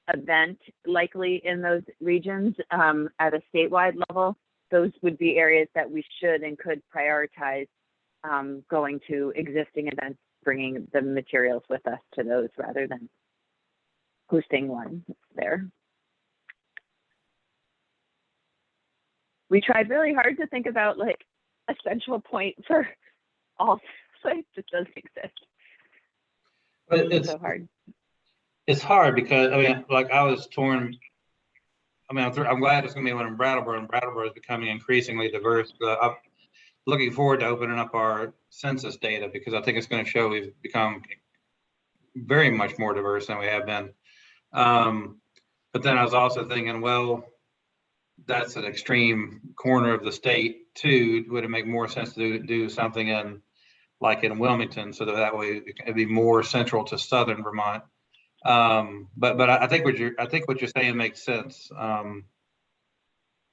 event likely in those regions at a statewide level. Those would be areas that we should and could prioritize going to existing events, bringing the materials with us to those rather than hosting one there. We tried really hard to think about like a central point for all sites. It doesn't exist. But it's so hard. It's hard because I was torn. I'm glad it's going to be one in Brattleboro, and Brattleboro is becoming increasingly diverse. I'm looking forward to opening up our census data, because I think it's going to show we've become very much more diverse than we have been. But then I was also thinking, well, that's an extreme corner of the state too. Would it make more sense to do something in Wilmington, so that way it'd be more central to southern Vermont? But I think what you're saying makes sense.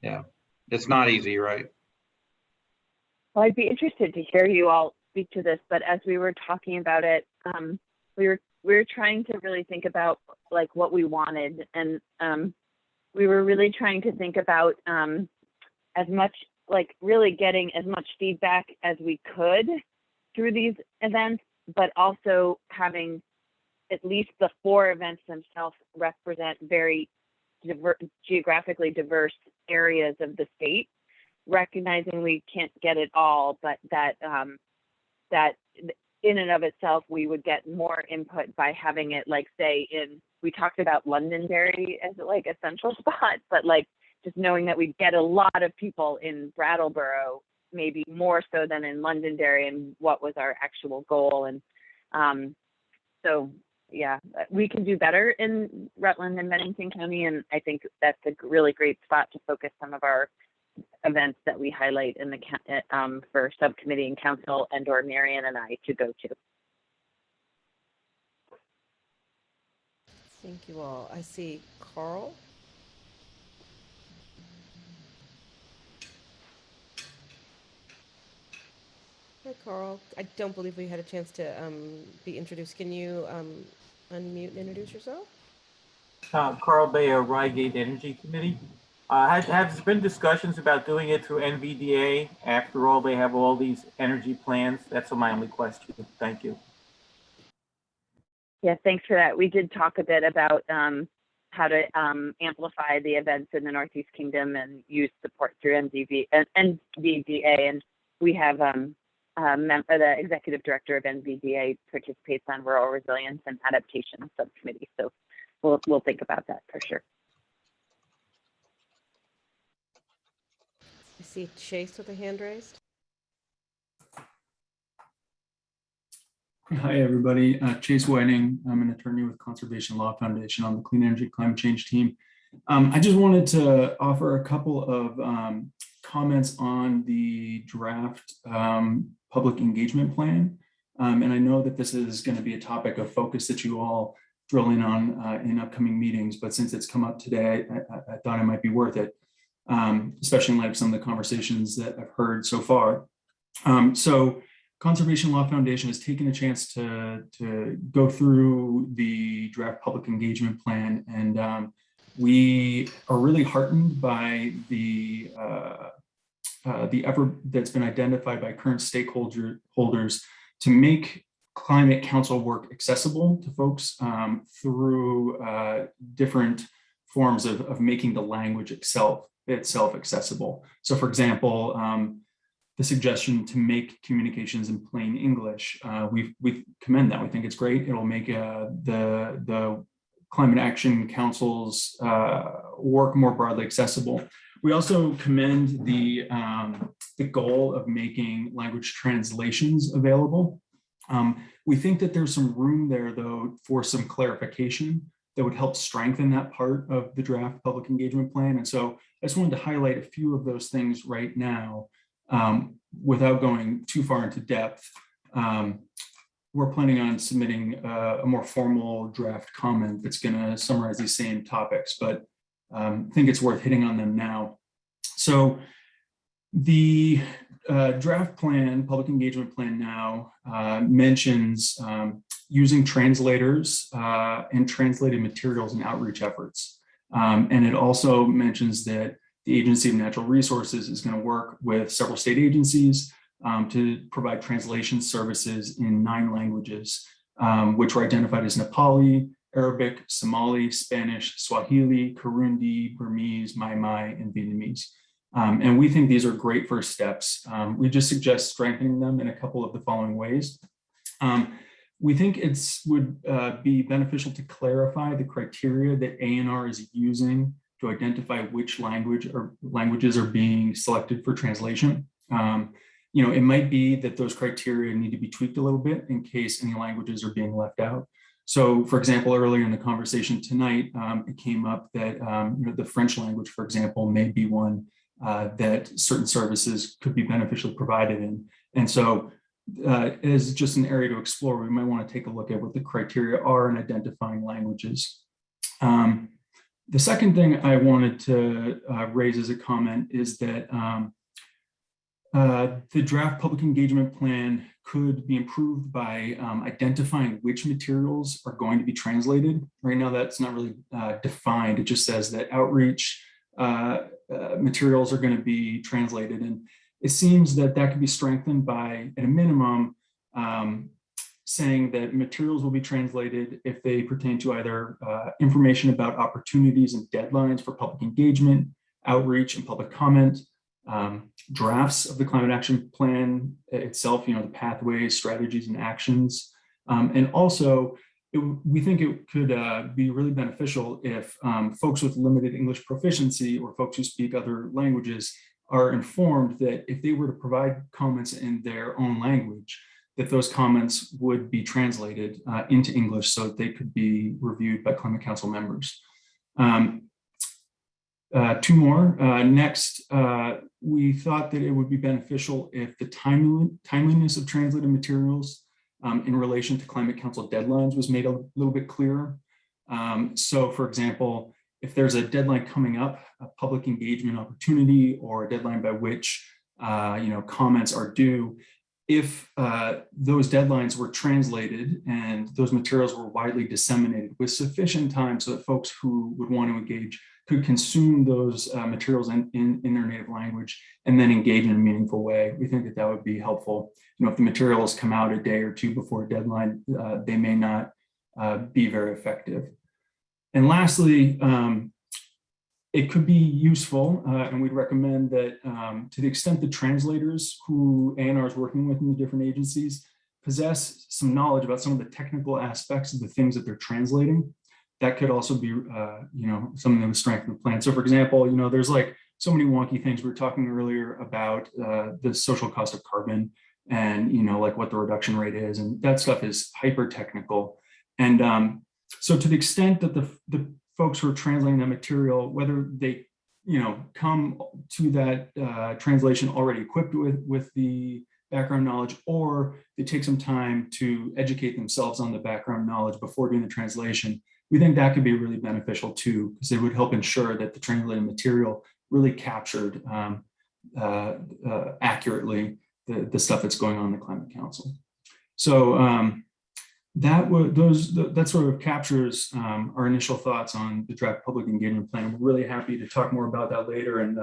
Yeah, it's not easy, right? Well, I'd be interested to hear you all speak to this, but as we were talking about it, we were trying to really think about like what we wanted, and we were really trying to think about as much, like really getting as much feedback as we could through these events, but also having at least the 4 events themselves represent very geographically diverse areas of the state, recognizing we can't get it all, but that in and of itself, we would get more input by having it, like, say, we talked about Londonderry as like a central spot, but like just knowing that we'd get a lot of people in Brattleboro, maybe more so than in Londonderry, and what was our actual goal. And so, yeah, we can do better in Rutland and Bennington County, and I think that's a really great spot to focus some of our events that we highlight in the for subcommittee and council and/or Marion and I to go to. Thank you all. I see Carl. Hi, Carl. I don't believe we had a chance to be introduced. Can you unmute and introduce yourself? Carl Bayer, Rygate Energy Committee. Has there been discussions about doing it through NVDA? After all, they have all these energy plans. That's my only question. Thank you. Yeah, thanks for that. We did talk a bit about how to amplify the events in the Northeast Kingdom and use support through NVDA, and we have the executive director of NVDA participates on Rural Resilience and Adaptation Subcommittee, so we'll think about that for sure. I see Chase with a hand raised. Hi, everybody. Chase Whiting. I'm an attorney with Conservation Law Foundation on the Clean Energy Climate Change team. I just wanted to offer a couple of comments on the draft public engagement plan. And I know that this is going to be a topic of focus that you all drill in on in upcoming meetings, but since it's come up today, I thought it might be worth it, especially in light of some of the conversations that I've heard so far. So Conservation Law Foundation has taken a chance to go through the draft public engagement plan, and we are really heartened by the the effort that's been identified by current stakeholders to make climate council work accessible to folks through different forms of making the language itself accessible. So for example, the suggestion to make communications in plain English, we commend that. We think it's great. It'll make the Climate Action Council's work more broadly accessible. We also commend the goal of making language translations available. We think that there's some room there, though, for some clarification that would help strengthen that part of the draft public engagement plan. And so I just wanted to highlight a few of those things right now without going too far into depth. We're planning on submitting a more formal draft comment that's going to summarize these same topics, but I think it's worth hitting on them now. So the draft plan, public engagement plan now mentions using translators and translated materials in outreach efforts. And it also mentions that the Agency of Natural Resources is going to work with several state agencies to provide translation services in 9 languages, which were identified as Nepali, Arabic, Somali, Spanish, Swahili, Kirundi, Burmese, Mai, and Vietnamese. And we think these are great first steps. We just suggest strengthening them in a couple of the following ways. We think it would be beneficial to clarify the criteria that ANR is using to identify which languages are being selected for translation. It might be that those criteria need to be tweaked a little bit in case any languages are being left out. So, for example, earlier in the conversation tonight, it came up that the French language, for example, may be one that certain services could be beneficially provided in. And so as just an area to explore, we might want to take a look at what the criteria are in identifying languages. The second thing I wanted to raise as a comment is that the draft public engagement plan could be improved by identifying which materials are going to be translated. Right now, that's not really defined. It just says that outreach materials are going to be translated. And it seems that that could be strengthened by, at a minimum, saying that materials will be translated if they pertain to either information about opportunities and deadlines for public engagement, outreach, and public comment, drafts of the climate action plan itself, the pathways, strategies, and actions. And also, we think it could be really beneficial if folks with limited English proficiency or folks who speak other languages are informed that if they were to provide comments in their own language, that those comments would be translated into English so that they could be reviewed by Climate Council members. 2 more. Next, we thought that it would be beneficial if the timeliness of translated materials in relation to Climate Council deadlines was made a little bit clearer. So, for example, if there's a deadline coming up, a public engagement opportunity, or a deadline by which comments are due, if those deadlines were translated and those materials were widely disseminated with sufficient time so that folks who would want to engage could consume those materials in their native language and then engage in a meaningful way, we think that that would be helpful. If the materials come out a day or 2 before a deadline, they may not be very effective. And lastly, it could be useful, and we'd recommend that to the extent the translators who ANR is working with in the different agencies possess some knowledge about some of the technical aspects of the things that they're translating, that could also be, something that would strengthen the plan. So, for example, there's like so many wonky things. We were talking earlier about the social cost of carbon and, like what the reduction rate is, and that stuff is hyper technical. And so to the extent that the folks who are translating that material, whether they, come to that translation already equipped with the background knowledge, or they take some time to educate themselves on the background knowledge before doing the translation, we think that could be really beneficial too, because it would help ensure that the translated material really captured accurately the stuff that's going on in the Climate Council. So that sort of captures our initial thoughts on the draft public engagement plan. We're really happy to talk more about that later, and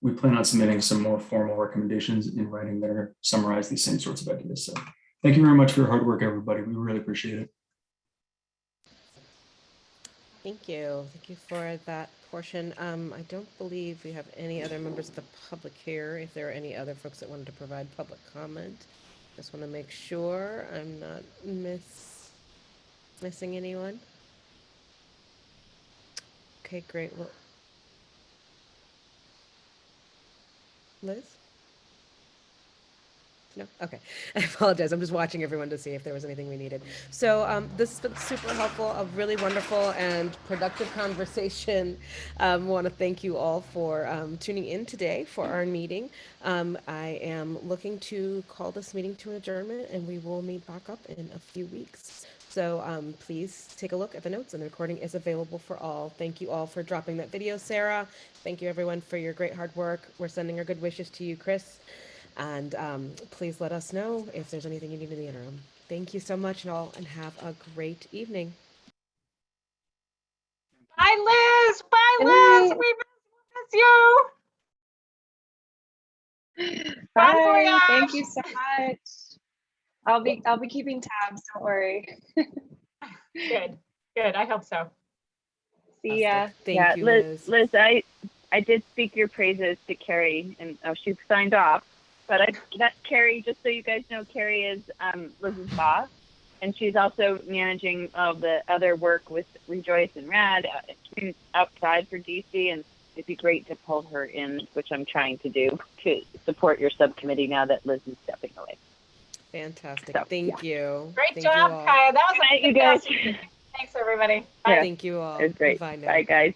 we plan on submitting some more formal recommendations in writing that are summarize these same sorts of ideas. So thank you very much for your hard work, everybody. We really appreciate it. Thank you. Thank you for that portion. I don't believe we have any other members of the public here. If there are any other folks that wanted to provide public comment, just want to make sure I'm not missing anyone. Okay, great. Well, Liz? No? Okay. I apologize. I'm just watching everyone to see if there was anything we needed. So this has been super helpful, a really wonderful and productive conversation. Want to thank you all for tuning in today for our meeting. I am looking to call this meeting to adjournment, and we will meet back up in a few weeks. So please take a look at the notes, and the recording is available for all. Thank you all for dropping that video, Sarah. Thank you, everyone, for your great hard work. We're sending our good wishes to you, Chris. And please let us know if there's anything you need in the interim. Thank you so much, all, and have a great evening. Bye, Liz. Bye, Liz. We miss you. Bye. Thank you so much. I'll be keeping tabs. Don't worry. Good. Good. I hope so. See ya. Thank you, Liz. Liz, I did speak your praises to Carrie, and she signed off. But that Carrie, just so you guys know, Carrie is Liz's boss, and she's also managing the other work with Rejoice and Rad outside for DC, and it'd be great to pull her in, which I'm trying to do to support your subcommittee now that Liz is stepping away. Fantastic. So, thank you. Great job, Kaya. That was you guys. Thanks, everybody. Bye. Thank you all. It was great. Bye, guys.